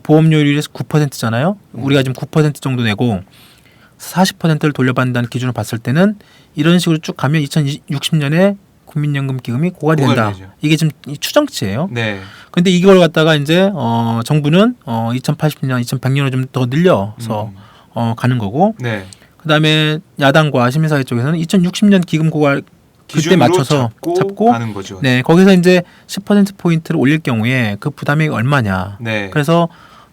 보험료율이 9%잖아요. 우리가 지금 9% 정도 내고 40%를 돌려받는다는 기준을 봤을 때는 이런 식으로 쭉 가면 2060년에 국민연금 기금이 고갈이 된다. 고갈되죠. 이게 지금 추정치예요. 네. 그런데 이걸 갖다가 이제 정부는 2080년, 2100년을 좀 더 늘려서 가는 거고 네. 그다음에 야당과 시민사회 쪽에서는 2060년 기금 고갈 그때 기준으로 맞춰서 잡고 가는 거죠. 네 거기서 이제 10% 포인트를 올릴 경우에 그 부담이 얼마냐. 네. 그래서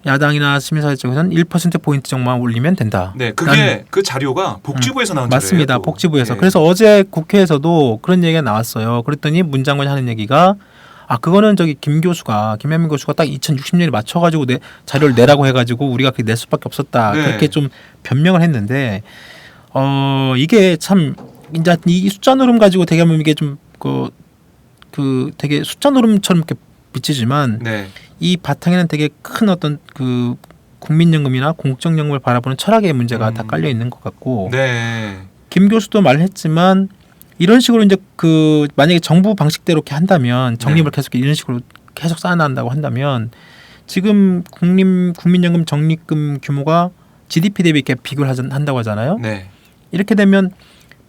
야당이나 시민사회 쪽에서는 1% 포인트 정도만 올리면 된다. 네, 그게 그 자료가 복지부에서 나온 맞습니다. 자료예요. 또. 복지부에서. 네. 그래서 어제 국회에서도 그런 얘기가 나왔어요. 그랬더니 문 장관이 하는 얘기가 그거는 저기 김현민 교수가 딱 2060년에 맞춰가지고 자료를 내라고 해가지고 우리가 그렇게 낼 수밖에 없었다. 네. 그렇게 좀 변명을 했는데 이게 참 이제 이 숫자 노름 가지고 되게 하면 이게 좀 그 되게 숫자 노름처럼 이렇게 비치지만 네. 이 바탕에는 되게 큰 어떤 국민연금이나 공적연금을 바라보는 철학의 문제가 다 깔려 있는 것 같고 네. 김 교수도 말했지만 이런 식으로 이제 그 만약에 정부 방식대로 이렇게 한다면 적립을 계속 이런 식으로 계속 쌓아난다고 한다면 지금 국민연금 적립금 규모가 GDP 대비 이렇게 비교를 한다고 하잖아요. 네. 이렇게 되면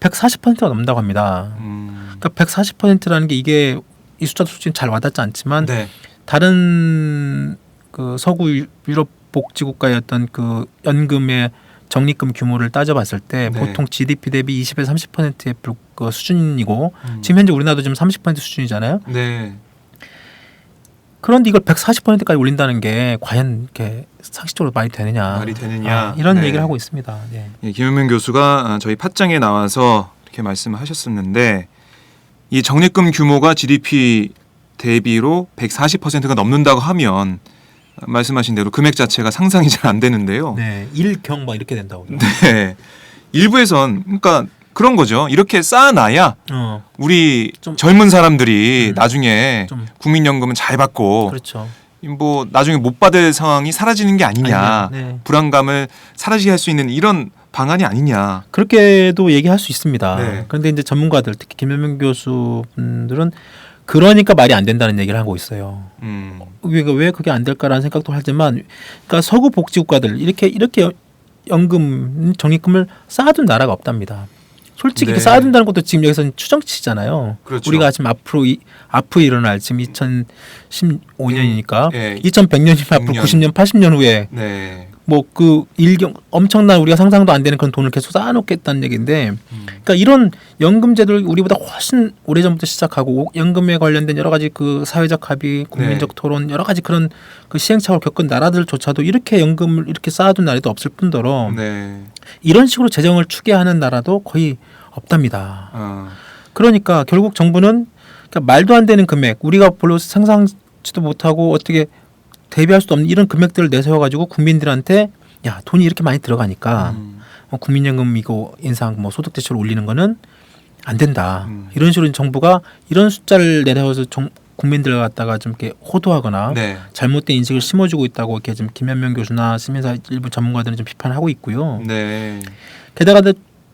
140%가 넘는다고 합니다. 그러니까 140%라는 게 이게 이 숫자도 솔직히 잘 와닿지 않지만 네. 다른 그 서구 유럽 복지국가의 어떤 그 연금의 적립금 규모를 따져봤을 때 네. 보통 GDP 대비 20에서 30%의 그 수준이고 지금 현재 우리나라도 지금 30% 수준이잖아요. 네. 그런데 이걸 140%까지 올린다는 게 과연 이렇게 상식적으로 말이 되느냐? 말이 되느냐? 이런 네. 얘기를 하고 있습니다. 네. 예, 김현명 교수가 저희 팟짱에 나와서 이렇게 말씀하셨었는데 이 적립금 규모가 GDP 대비로 140%가 넘는다고 하면 말씀하신 대로 금액 자체가 상상이 잘 안 되는데요. 네, 일경 막 이렇게 된다고. 네. 일부에선 그러니까 그런 거죠. 이렇게 쌓아놔야 우리 좀- 젊은 사람들이 나중에 좀- 국민연금은 잘 받고 그렇죠. 뭐 나중에 못 받을 상황이 사라지는 게 아니냐. 네. 불안감을 사라지게 할 수 있는 이런 방안이 아니냐. 그렇게도 얘기할 수 있습니다. 네. 그런데 이제 전문가들 특히 김현명 교수분들은 그러니까 말이 안 된다는 얘기를 하고 있어요. 왜 그게 안 될까라는 생각도 하지만, 그러니까 서구 복지국가들 이렇게 연금 적립금을 쌓아둔 나라가 없답니다. 솔직히 네. 쌓아둔다는 것도 지금 여기서는 추정치잖아요. 그렇죠. 우리가 지금 앞으로 일어날 지금 2015년이니까 예. 2100년이면 앞으로 6년. 90년, 80년 후에 네. 뭐 그 엄청난 우리가 상상도 안 되는 그런 돈을 계속 쌓아놓겠다는 얘기인데, 그러니까 이런 연금 제도를 우리보다 훨씬 오래 전부터 시작하고 연금에 관련된 여러 가지 그 사회적 합의, 국민적 토론 여러 가지 그런 그 시행착오를 겪은 나라들조차도 이렇게 연금을 이렇게 쌓아둔 나라도 없을 뿐더러 네. 이런 식으로 재정을 추계하는 나라도 거의 없답니다. 그러니까 결국 정부는 그러니까 말도 안 되는 금액, 우리가 별로 상상치도 못하고 어떻게 대비할 수도 없는 이런 금액들을 내세워가지고 국민들한테 야 돈이 이렇게 많이 들어가니까 국민연금 이거 인상 뭐 소득 대체를 올리는 거는 안 된다. 이런 식으로 정부가 이런 숫자를 내세워서 국민들을 갖다가 좀 이렇게 호도하거나 네. 잘못된 인식을 심어주고 있다고 이렇게 지금 김현명 교수나 시민사 일부 전문가들은 좀 비판하고 있고요. 네. 게다가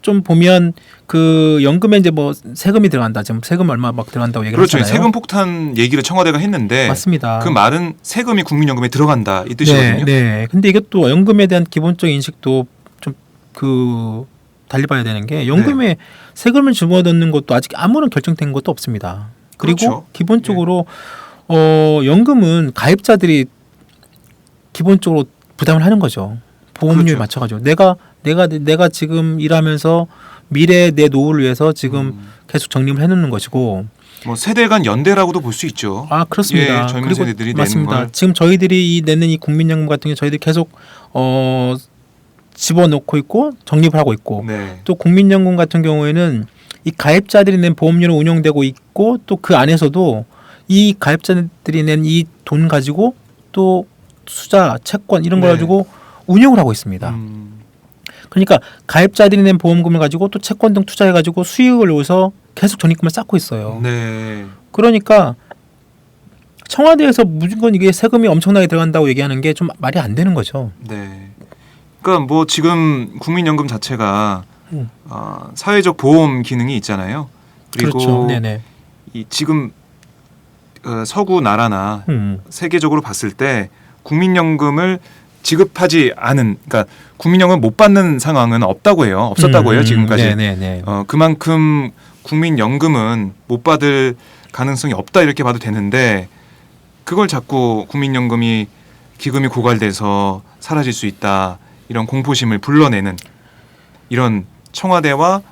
좀 보면 그 연금에 이제 뭐 세금이 들어간다. 지금 세금 얼마 막 들어간다고 얘기를 그렇죠. 하잖아요. 세금 폭탄 얘기를 청와대가 했는데 맞습니다. 그 말은 세금이 국민연금에 들어간다 이 뜻이거든요. 네, 네. 근데 이것도 연금에 대한 기본적인 인식도 좀 그 달리 봐야 되는 게 연금에 네. 세금을 집어넣는 것도 아직 아무런 결정된 것도 없습니다. 그리고 그렇죠. 기본적으로 연금은 가입자들이 기본적으로 부담을 하는 거죠. 보험료에 그렇죠. 맞춰가지고 내가 지금 일하면서 미래 내 노후를 위해서 지금 계속 적립을 해놓는 것이고. 뭐 세대 간 연대라고도 볼 수 있죠. 아 그렇습니다. 예, 젊은 그리고 세대들이 맞습니다. 내는 걸. 지금 저희들이 내는 이 국민연금 같은 게 저희들이 계속 집어넣고 있고 적립을 하고 있고 네. 또 국민연금 같은 경우에는 이 가입자들이 낸 보험료로 운영되고 있고 또 그 안에서도 이 가입자들이 낸 이 돈 가지고 또 투자, 채권 이런 걸 네. 가지고 운영을 하고 있습니다. 그러니까 가입자들이 낸 보험금을 가지고 또 채권 등 투자해 가지고 수익을 내서 계속 적립금을 쌓고 있어요. 네. 그러니까 청와대에서 무조건 이게 세금이 엄청나게 들어간다고 얘기하는 게 좀 말이 안 되는 거죠. 네. 그러니까 뭐 지금 국민연금 자체가 음. 사회적 보험 기능이 있잖아요. 그리고 그렇죠. 네네. 이 지금 서구 나라나 세계적으로 봤을 때 국민연금을 지급하지 않은, 그러니까 국민연금 못 받는 상황은 없다고 해요. 없었다고 해요 지금까지. 네네네. 그만큼 국민연금은 못 받을 가능성이 없다 이렇게 봐도 되는데 그걸 자꾸 국민연금이 기금이 고갈돼서 사라질 수 있다 이런 공포심을 불러내는 이런 청와대와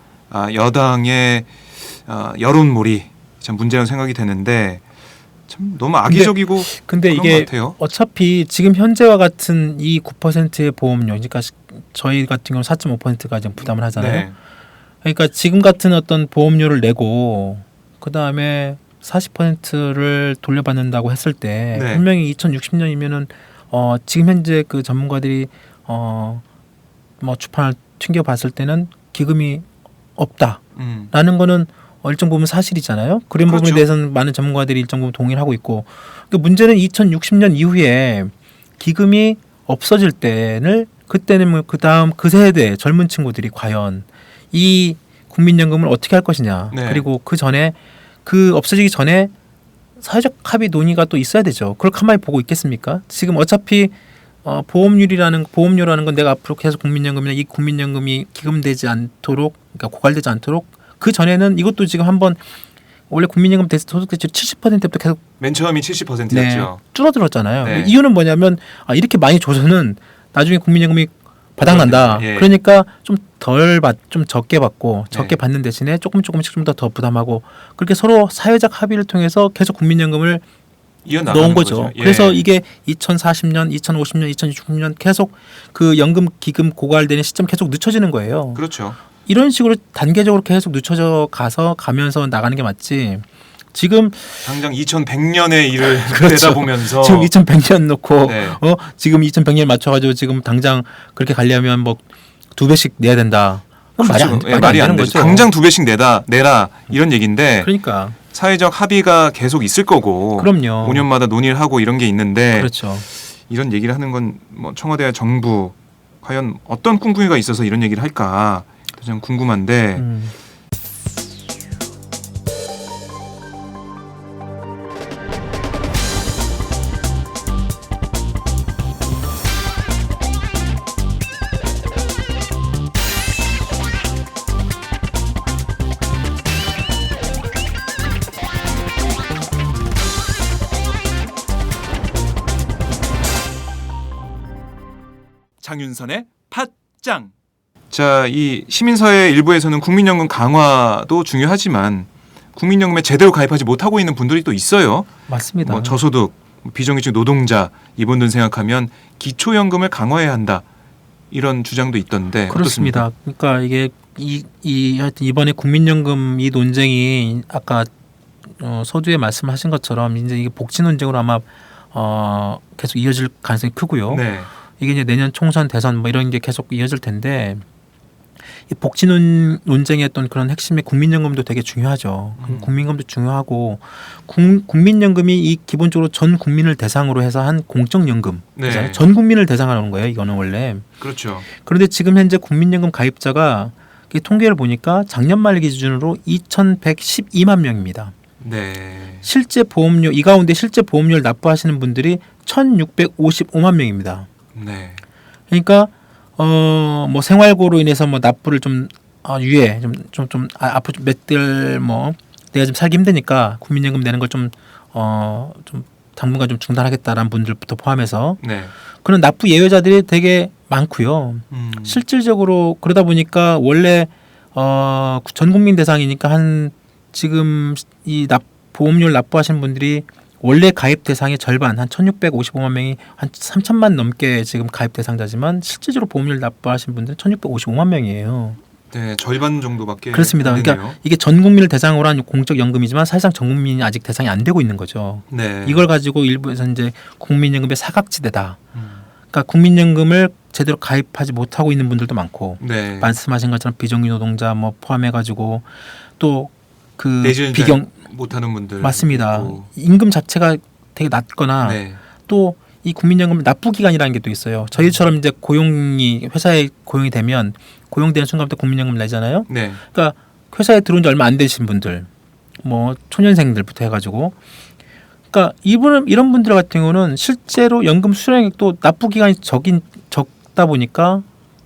여당의 여론몰이 참 문제라는 생각이 되는데 참 너무 악의적이고 근데 그런 이게 것 같아요. 어차피 지금 현재와 같은 이 9%의 보험료, 그러니까 저희 같은 경우 4.5%가 지금 부담을 하잖아요. 네. 그러니까 지금 같은 어떤 보험료를 내고 그 다음에 40%를 돌려받는다고 했을 때 네. 분명히 2060년이면은 지금 현재 그 전문가들이 뭐 주판을 튕겨봤을 때는 기금이 없다라는 거는 일정 부분 사실이잖아요. 그런 그렇죠. 부분에 대해서는 많은 전문가들이 일정 부분 동의를 하고 있고, 그 문제는 2060년 이후에 기금이 없어질 때는 그때는 뭐 그다음 그 세대 젊은 친구들이 과연 이 국민연금을 어떻게 할 것이냐. 네. 그리고 그 전에 그 없어지기 전에 사회적 합의 논의가 또 있어야 되죠. 그걸 가만히 보고 있겠습니까? 지금 어차피 보험료라는 건 내가 앞으로 계속 국민연금이나 이 국민연금이 기금되지 않도록, 그러니까 고갈되지 않도록 그 전에는 이것도 지금 한번 원래 국민연금 소득대출 70%부터 계속 맨 처음이 70%였죠. 줄어들었잖아요. 네. 이유는 뭐냐면 이렇게 많이 줘서는 나중에 국민연금이 바닥난다. 예. 그러니까 좀 적게 받고 적게 네. 받는 대신에 조금씩 좀 더 부담하고 그렇게 서로 사회적 합의를 통해서 계속 국민연금을 이어나가는 넣은 거죠. 예. 그래서 이게 2040년, 2050년, 2060년 계속 그 연금 기금 고갈되는 시점 계속 늦춰지는 거예요. 그렇죠. 이런 식으로 단계적으로 계속 늦춰져 가면서 나가는 게 맞지. 지금 당장 2100년의 일을 그렇죠. 내다보면서 지금 2100년 놓고 네. 지금 2100년 맞춰가지고 지금 당장 그렇게 가려면 뭐 2배씩 내야 된다. 그건 그렇죠. 말이 안 되는 되죠. 거죠. 당장 2배씩 내라 이런 얘기인데 그러니까 사회적 합의가 계속 있을 거고 그럼요. 5년마다 논의를 하고 이런 게 있는데 그렇죠. 이런 얘기를 하는 건 뭐 청와대와 정부 과연 어떤 꿍꿍이가 있어서 이런 얘기를 할까 가장 궁금한데 장윤선의 팟짱. 자, 이 시민사회 일부에서는 국민연금 강화도 중요하지만 국민연금에 제대로 가입하지 못하고 있는 분들이 또 있어요. 맞습니다. 뭐 저소득, 비정규직 노동자 이분들 생각하면 기초연금을 강화해야 한다 이런 주장도 있던데 그렇습니다. 어떻습니까? 그러니까 이게 하여튼 이번에 국민연금 이 논쟁이 아까 서두에 말씀하신 것처럼 이제 이게 복지 논쟁으로 아마 계속 이어질 가능성이 크고요. 네. 이게 이제 내년 총선 대선 뭐 이런 게 계속 이어질 텐데 이 복지 논쟁의 어떤 그런 핵심의 국민연금도 되게 중요하죠. 국민연금도 중요하고 국민연금이 이 기본적으로 전 국민을 대상으로 해서 한 공적연금. 네. 전 국민을 대상으로 하는 거예요. 이거는 원래. 그렇죠. 그런데 지금 현재 국민연금 가입자가 통계를 보니까 작년 말 기준으로 2,112만 명입니다. 네. 실제 보험료 이 가운데 실제 보험료를 납부하시는 분들이 1,655만 명입니다. 네. 그러니까 뭐 생활고로 인해서 뭐 납부를 좀 유예 좀 앞으로 몇 달 뭐 내가 좀 살기 힘드니까 국민연금 내는 걸 좀 당분간 좀 중단하겠다라는 분들부터 포함해서 네. 그런 납부 예외자들이 되게 많고요. 실질적으로 그러다 보니까 원래 전 국민 대상이니까 한 지금 이 보험료를 납부하시는 분들이 원래 가입 대상의 절반 한 1,655만 명이 한 3천만 넘게 지금 가입 대상자지만 실질적으로 보험료를 납부하신 분들은 1,655만 명이에요. 네, 절반 정도밖에 그렇습니다. 안 되네요. 그러니까 이게 전 국민을 대상으로 한 공적 연금이지만 사실상 전 국민이 아직 대상이 안 되고 있는 거죠. 네. 이걸 가지고 일부에서 이제 국민연금의 사각지대다. 그러니까 국민연금을 제대로 가입하지 못하고 있는 분들도 많고 네. 말씀하신 것처럼 비정규 노동자 뭐 포함해가지고 또 그 내지는 비경 못하는 분들 맞습니다. 있고. 임금 자체가 되게 낮거나 네. 또 이 국민연금 납부 기간이라는 게 또 있어요. 저희처럼 이제 회사에 고용이 되면 고용되는 순간부터 국민연금 내잖아요. 네. 그러니까 회사에 들어온 지 얼마 안 되신 분들, 뭐 초년생들부터 해가지고, 그러니까 이런 분들 같은 경우는 실제로 연금 수령액도 납부 기간이 적다 보니까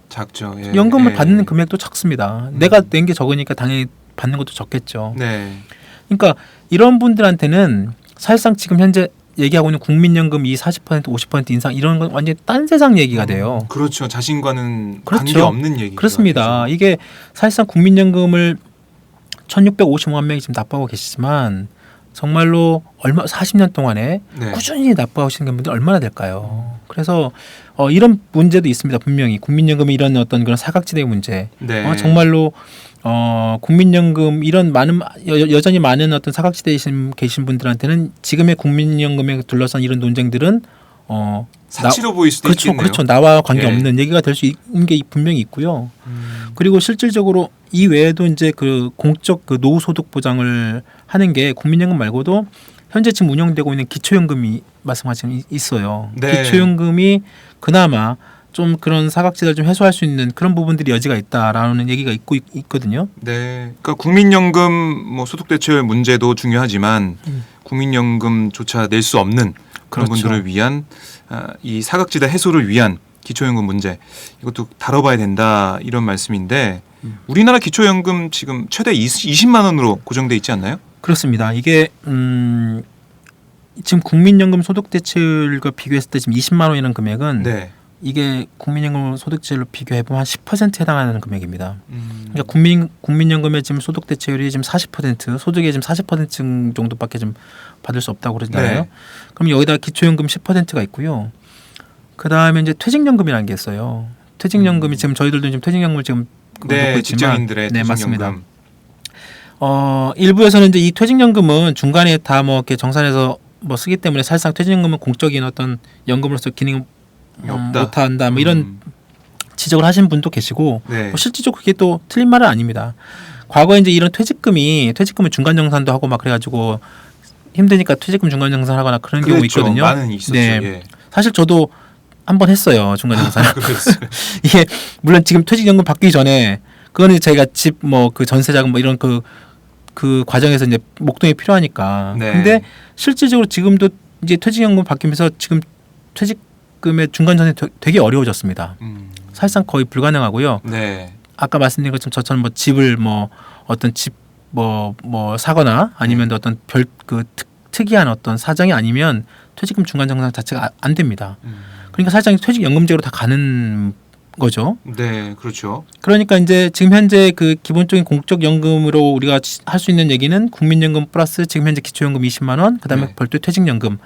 작죠. 예. 연금을 예. 받는 금액도 적습니다. 내가 낸 게 적으니까 당연히 받는 것도 적겠죠. 네. 그러니까 이런 분들한테는 사실상 지금 현재 얘기하고 있는 국민연금 이 40% 50% 인상 이런 건 완전히 딴 세상 얘기가 돼요. 그렇죠. 자신과는 그렇죠. 관계 없는 얘기. 그렇습니다. 이게 사실상 국민연금을 1,655만 명이 지금 납부하고 계시지만 정말로 40년 동안에 네. 꾸준히 납부하시는 분들 얼마나 될까요? 그래서 이런 문제도 있습니다. 분명히 국민연금의 이런 어떤 그런 사각지대의 문제. 네. 정말로 국민연금 이런 많은 여전히 많은 어떤 사각지대에 계신 분들한테는 지금의 국민연금에 둘러싼 이런 논쟁들은 사치로 보일 수도 그렇죠, 있겠네요. 그렇죠. 나와 관계 예. 없는 얘기가 될 수 있는 게 분명히 있고요. 그리고 실질적으로 이 외에도 이제 그 공적 그 노후 소득 보장을 하는 게 국민연금 말고도 현재 지금 운영되고 있는 기초연금이 말씀하신 있어요. 네. 기초연금이 그나마 좀 그런 사각지대를 좀 해소할 수 있는 그런 부분들이 여지가 있다라는 얘기가 있거든요. 네, 그러니까 국민연금 뭐 소득 대체율 문제도 중요하지만 국민연금조차 낼 수 없는 그런 그렇죠. 분들을 위한 이 사각지대 해소를 위한 기초연금 문제 이것도 다뤄봐야 된다 이런 말씀인데 우리나라 기초연금 지금 최대 20만 원으로 고정돼 있지 않나요? 그렇습니다. 이게 지금 국민연금 소득대체율과 비교했을 때 지금 20만 원이라는 금액은 네. 이게 국민연금 소득대체율로 비교해 보면 한 10% 해당하는 금액입니다. 그러니까 국민연금의 지금 소득대체율이 지금 40% 소득의 지금 40% 정도밖에 좀 받을 수 없다고 그러잖아요. 네. 그럼 여기다 기초연금 10%가 있고요. 그 다음에 이제 퇴직연금이라는 게 있어요. 퇴직연금이 지금 저희들도 지금 퇴직연금을 지금 네, 놓고 있지만, 직장인들의 네, 퇴직연금. 맞습니다. 일부에서는 이제 이 퇴직연금은 중간에 다 뭐 이렇게 정산해서 뭐 쓰기 때문에 사실상 퇴직연금은 공적인 어떤 연금으로서 기능을 없다. 못한다. 뭐 이런 지적을 하신 분도 계시고 네. 뭐 실질적으로 그게 또 틀린 말은 아닙니다. 과거에 이제 이런 퇴직금을 중간 정산도 하고 막 그래가지고 힘드니까 퇴직금 중간 정산하거나 그런 경우 그렇죠. 있거든요. 많은 있었죠. 네. 예. 사실 저도 한번 했어요 중간 정산. 그랬어요. 이게 물론 지금 퇴직연금 받기 전에 그거는 저희가 집 뭐 그 전세자금 뭐 이런 그 과정에서 이제 목돈이 필요하니까. 네. 근데 실질적으로 지금도 이제 퇴직연금 바뀌면서 지금 퇴직금의 중간 전환이 되게 어려워졌습니다. 사실상 거의 불가능하고요. 네. 아까 말씀드린 것처럼 저처럼 뭐 집을 뭐 어떤 집 뭐 사거나 아니면 어떤 별 그 특이한 어떤 사정이 아니면 퇴직금 중간 정산 자체가 안 됩니다. 그러니까 사실상 퇴직연금제로 다 가는 거죠. 네, 그렇죠. 그러니까 이제 지금 현재 그 기본적인 공적 연금으로 우리가 할 수 있는 얘기는 국민연금 플러스 지금 현재 기초연금 20만 원, 그다음에 네. 별도 퇴직연금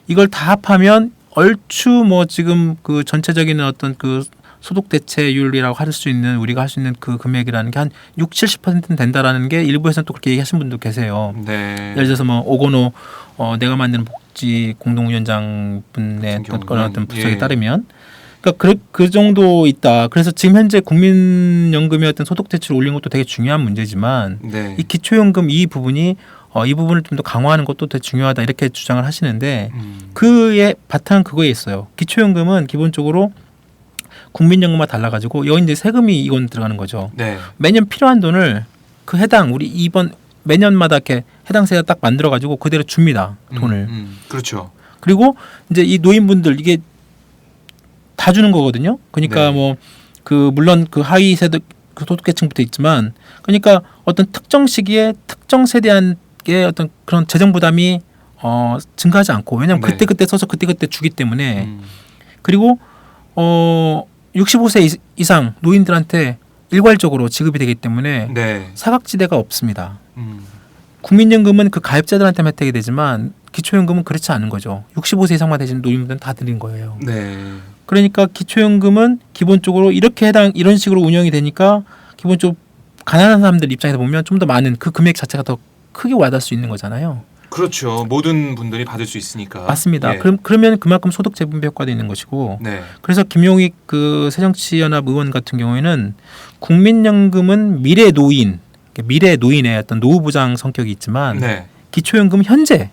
이걸 다 합하면 얼추 뭐 지금 그 전체적인 어떤 그 소득 대체율이라고 할 수 있는 우리가 할 수 있는 그 금액이라는 게 한 60~70%는 된다라는 게 일부에서는 또 그렇게 얘기하시는 분도 계세요. 네. 예를 들어서 뭐 오건호 내가 만드는 복지 공동위원장 분의 같은 어떤 경우는, 분석에 예. 따르면 그러니까 그 정도 있다. 그래서 지금 현재 국민연금의 어떤 소득 대체를 올리는 것도 되게 중요한 문제지만 네. 이 기초연금 이 부분이 이 부분을 좀 더 강화하는 것도 되게 중요하다 이렇게 주장을 하시는데 그의 바탕은 그거에 있어요. 기초연금은 기본적으로 국민연금과 달라가지고 여기 이제 세금이 이건 들어가는 거죠. 네. 매년 필요한 돈을 그 해당 우리 이번 매년마다 이렇게 해당 세가 딱 만들어가지고 그대로 줍니다. 돈을. 그렇죠. 그리고 이제 이 노인분들 이게 다 주는 거거든요. 그러니까 네. 뭐 그 물론 그 하위 세대 그 소득계층부터 있지만 그러니까 어떤 특정 시기에 특정 세대한의 어떤 그런 재정 부담이 증가하지 않고 왜냐하면 네. 그때 써서 그때 주기 때문에 그리고 65세 이상 노인들한테 일괄적으로 지급이 되기 때문에 네. 사각지대가 없습니다. 음. 국민연금은 그 가입자들한테 혜택이 되지만 기초연금은 그렇지 않은 거죠. 65세 이상만 되시는 노인분들은 다 드린 거예요. 네. 그러니까 기초연금은 기본적으로 이런 식으로 운영이 되니까 기본적으로 가난한 사람들 입장에서 보면 좀 더 많은 그 금액 자체가 더 크게 와닿을 수 있는 거잖아요. 그렇죠. 모든 분들이 받을 수 있으니까. 맞습니다. 예. 그러면 그만큼 소득 재분배 효과도 있는 것이고 네. 그래서 김용익 그 새정치연합 의원 같은 경우에는 국민연금은 미래 노인의 어떤 노후 보장 성격이 있지만 네. 기초연금 현재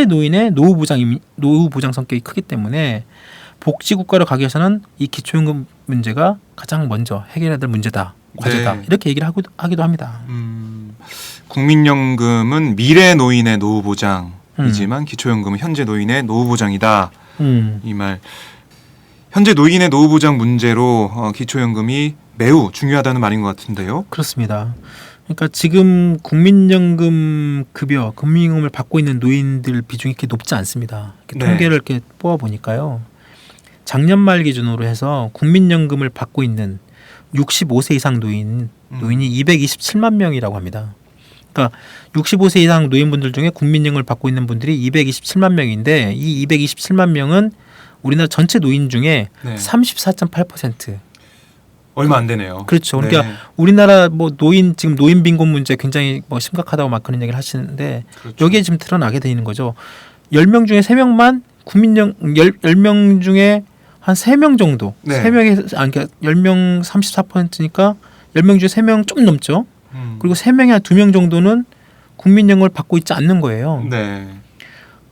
노인의 노후 보장 성격이 크기 때문에 복지 국가로 가기 위해서는 이 기초연금 문제가 가장 먼저 해결해야 될 문제다. 과제다. 네. 이렇게 얘기를 하기도 합니다. 국민연금은 미래 노인의 노후 보장이지만 기초연금은 현재 노인의 노후 보장이다. 이 말. 현재 노인의 노후 보장 문제로 기초연금이 매우 중요하다는 말인 것 같은데요. 그렇습니다. 그러니까 지금 국민연금 급여, 국민연금을 받고 있는 노인들 비중이 그렇게 높지 않습니다. 이렇게 네. 통계를 이렇게 뽑아 보니까요. 작년 말 기준으로 해서 국민연금을 받고 있는 65세 이상 노인이 227만 명이라고 합니다. 그러니까 65세 이상 노인분들 중에 국민연금을 받고 있는 분들이 227만 명인데 이 227만 명은 우리나라 전체 노인 중에 네. 34.8%. 얼마 안 되네요. 그렇죠. 네. 그러니까 우리나라 뭐 지금 노인 빈곤 문제 굉장히 뭐 심각하다고 막 그런 얘기를 하시는데 그렇죠. 여기에 지금 드러나게 되는 거죠. 10명 중에 3명만 10명 중에 한 3명 정도. 네. 3명에서 그러니까 10명 34%니까 10명 중에 3명 좀 넘죠. 그리고 3명이 한 2명 정도는 국민연금을 받고 있지 않는 거예요. 네.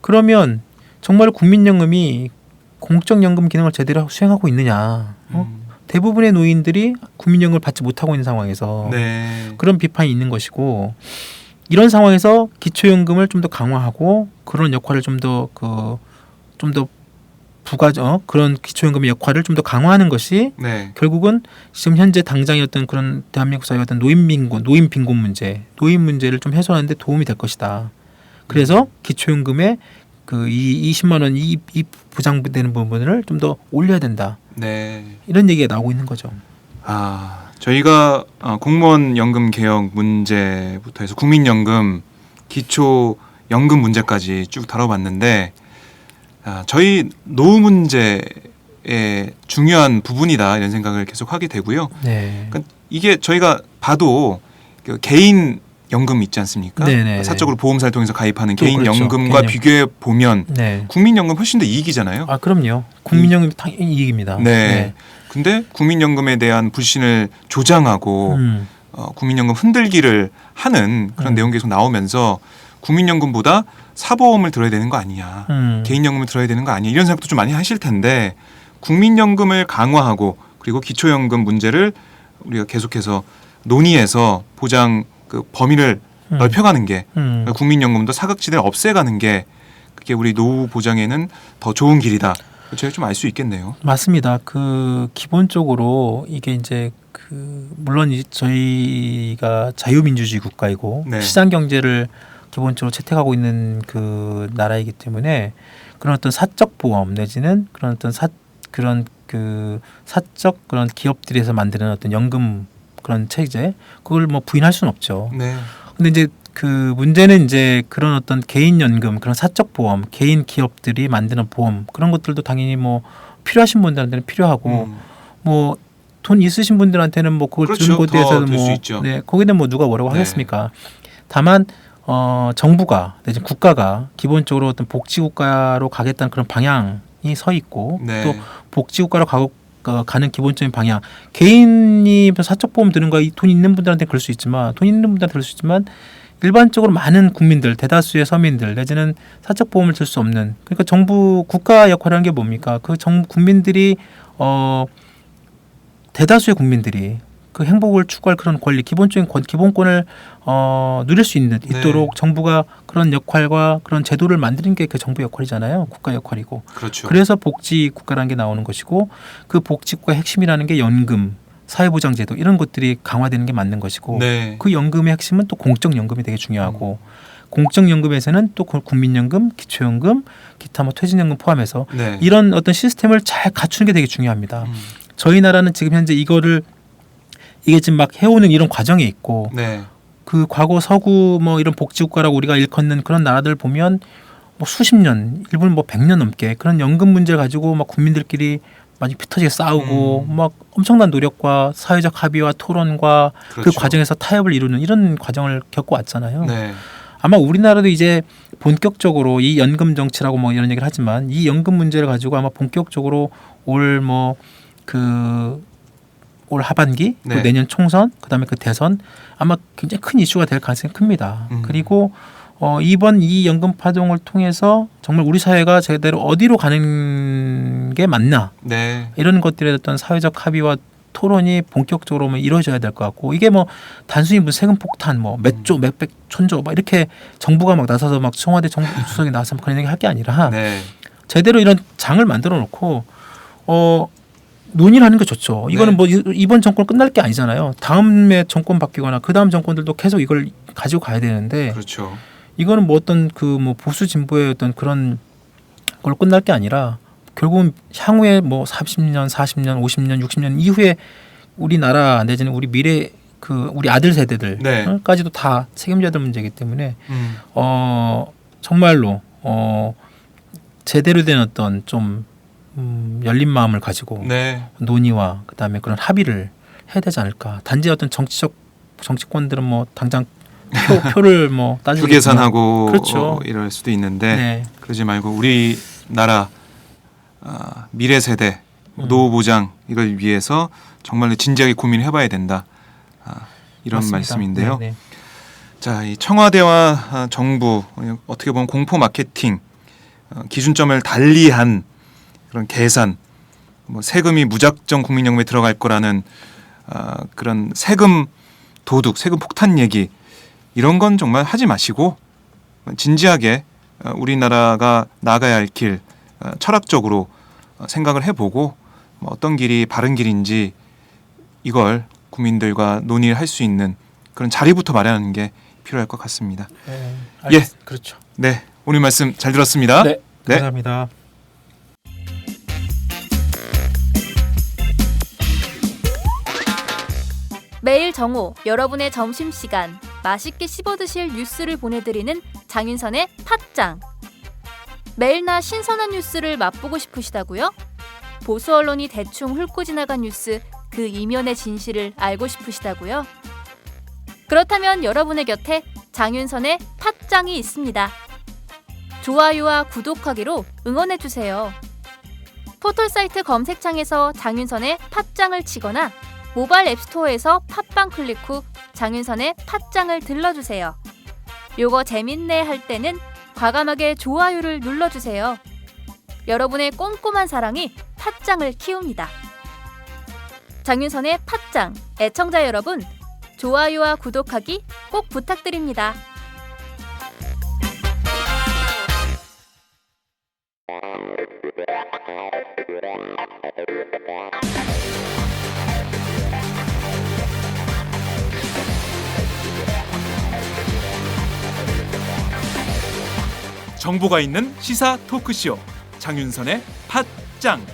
그러면 정말 국민연금이 공적연금 기능을 제대로 수행하고 있느냐. 대부분의 노인들이 국민연금을 받지 못하고 있는 상황에서 네. 그런 비판이 있는 것이고 이런 상황에서 기초연금을 좀 더 강화하고 그런 역할을 좀 더 부가적 그런 기초연금의 역할을 좀 더 강화하는 것이 네. 결국은 지금 현재 당장의 어떤 그런 대한민국 사회의 어떤 노인 빈곤 문제, 노인 문제를 좀 해소하는 데 도움이 될 것이다. 그래서 기초연금의 그 이 20만 원 이 보장되는 부분을 좀 더 올려야 된다. 네. 이런 얘기가 나오고 있는 거죠. 저희가 공무원 연금 개혁 문제부터 해서 국민연금, 기초연금 문제까지 쭉 다뤄봤는데 저희 노후 문제의 중요한 부분이다 이런 생각을 계속 하게 되고요. 네. 그러니까 이게 저희가 봐도 그 개인 연금 있지 않습니까? 네네. 사적으로 보험사를 통해서 가입하는 또 개인 그렇죠. 연금과 개인 비교해 보면 네. 국민연금 훨씬 더 이익이잖아요. 그럼요. 국민연금이 당연히 이익입니다. 네. 근데 국민연금에 대한 불신을 조장하고 국민연금 흔들기를 하는 그런 내용이 계속 나오면서 국민연금보다 사보험을 들어야 되는 거 아니냐, 개인연금을 들어야 되는 거 아니냐 이런 생각도 좀 많이 하실 텐데 국민연금을 강화하고 그리고 기초연금 문제를 우리가 계속해서 논의해서 보장 그 범위를 넓혀가는 게 국민연금도 사각지대를 없애가는 게 그게 우리 노후 보장에는 더 좋은 길이다. 제가 좀 알 수 있겠네요. 맞습니다. 그 기본적으로 이게 이제 그 물론 저희가 자유민주주의 국가이고 네. 시장 경제를 기본적으로 채택하고 있는 그 나라이기 때문에 그런 어떤 사적 보험 내지는 그런 어떤 사적 그런 기업들에서 만드는 어떤 연금 그런 체제 그걸 뭐 부인할 수는 없죠. 네. 근데 이제 그 문제는 이제 그런 어떤 개인 연금, 그런 사적 보험, 개인 기업들이 만드는 보험 그런 것들도 당연히 뭐 필요하신 분들한테는 필요하고 뭐 돈 있으신 분들한테는 뭐 그걸 그렇죠. 주는 곳에 대해서는 더 들 수 뭐 있죠. 네, 거기는 뭐 누가 뭐라고 네. 하겠습니까? 다만 정부가 내지 국가가 기본적으로 어떤 복지국가로 가겠다는 그런 방향이 서 있고 네. 또 복지국가로 가는 기본적인 방향. 개인이 사적 보험 드는 거 돈 있는 분들한테 그럴 수 있지만 돈 있는 분들한테 그럴 수 있지만 일반적으로 많은 국민들, 대다수의 서민들 내지는 사적 보험을 들 수 없는 그러니까 정부 국가 역할이라는 게 뭡니까? 그 국민들이 대다수의 국민들이 그 행복을 추구할 그런 권리, 기본적인 기본권을 누릴 수 있도록 정부가 그런 역할과 그런 제도를 만드는 게 그 정부 역할이잖아요. 국가 역할이고. 그렇죠. 그래서 복지 국가라는 게 나오는 것이고 그 복지 국가의 핵심이라는 게 연금, 사회보장제도 이런 것들이 강화되는 게 맞는 것이고 네. 그 연금의 핵심은 또 공적연금이 되게 중요하고 공적연금에서는 또 기초연금, 기타 뭐 퇴직연금 포함해서 네. 이런 어떤 시스템을 잘 갖추는 게 되게 중요합니다. 저희 나라는 지금 현재 이게 지금 막 해오는 이런 과정에 있고 네. 그 과거 서구 뭐 이런 복지국가라고 우리가 일컫는 그런 나라들 보면 뭐 수십 년, 일본 뭐 100년 넘게 그런 연금 문제를 가지고 막 국민들끼리 많이 피터지게 싸우고 막 엄청난 노력과 사회적 합의와 토론과 그렇죠. 그 과정에서 타협을 이루는 이런 과정을 겪어왔잖아요. 네. 아마 우리나라도 이제 본격적으로 이 연금 정치라고 뭐 이런 얘기를 하지만 이 연금 문제를 가지고 아마 본격적으로 올 하반기, 네. 또 내년 총선, 그다음에 그 대선 아마 굉장히 큰 이슈가 될 가능성이 큽니다. 그리고 이번 이 연금 파동을 통해서 정말 우리 사회가 제대로 어디로 가는 게 맞나 네. 이런 것들에 어떤 사회적 합의와 토론이 본격적으로 이루어져야 될 것 같고 이게 뭐 단순히 무슨 세금 폭탄 뭐 몇 조, 몇백 천조 막 이렇게 정부가 막 나서서 막 청와대 정부 수석이 나서서 그런 얘기 할 게 아니라 네. 제대로 이런 장을 만들어 놓고 논의를 하는 게 좋죠. 이거는 뭐 이번 정권 끝날 게 아니잖아요. 다음에 정권 바뀌거나 그 다음 정권들도 계속 이걸 가지고 가야 되는데 그렇죠. 이거는 뭐 어떤 그 뭐 보수 진보의 어떤 그런 걸 끝날 게 아니라 결국은 향후에 뭐 30년, 40년, 50년, 60년 이후에 우리나라 내지는 우리 미래 우리 아들 세대들까지도 다 책임져야 될 문제이기 때문에 정말로 제대로 된 어떤 좀 열린 마음을 가지고 네. 논의와 그다음에 그런 합의를 해야 되지 않을까. 단지 어떤 정치권들은 뭐 당장 표를 뭐 따지고 휴계산하고 그렇죠. 이럴 수도 있는데 네. 그러지 말고 우리나라 미래 세대 노후 보장 이걸 위해서 정말로 진지하게 고민을 해봐야 된다. 이런 맞습니다. 말씀인데요. 네, 네. 자, 이 청와대와 정부 어떻게 보면 공포 마케팅 기준점을 달리한 그런 계산, 뭐 세금이 무작정 국민연금에 들어갈 거라는 그런 세금 도둑, 세금 폭탄 얘기 이런 건 정말 하지 마시고 진지하게 우리나라가 나가야 할 길 철학적으로 생각을 해보고 어떤 길이 바른 길인지 이걸 국민들과 논의를 할 수 있는 그런 자리부터 마련하는 게 필요할 것 같습니다. 예, 그렇죠. 네, 오늘 말씀 잘 들었습니다. 네, 감사합니다. 매일 정오 여러분의 점심시간 맛있게 씹어드실 뉴스를 보내드리는 장윤선의 팟짱. 매일나 신선한 뉴스를 맛보고 싶으시다고요? 보수 언론이 대충 훑고 지나간 뉴스 그 이면의 진실을 알고 싶으시다고요? 그렇다면 여러분의 곁에 장윤선의 팟짱이 있습니다. 좋아요와 구독하기로 응원해주세요. 포털사이트 검색창에서 장윤선의 팟짱을 치거나 모바일 앱스토어에서 팟빵 클릭 후 장윤선의 팟짱을 들러주세요. 요거 재밌네 할 때는 과감하게 좋아요를 눌러주세요. 여러분의 꼼꼼한 사랑이 팟짱을 키웁니다. 장윤선의 팟짱 애청자 여러분, 좋아요와 구독하기 꼭 부탁드립니다. 정보가 있는 시사 토크쇼 장윤선의 팟짱.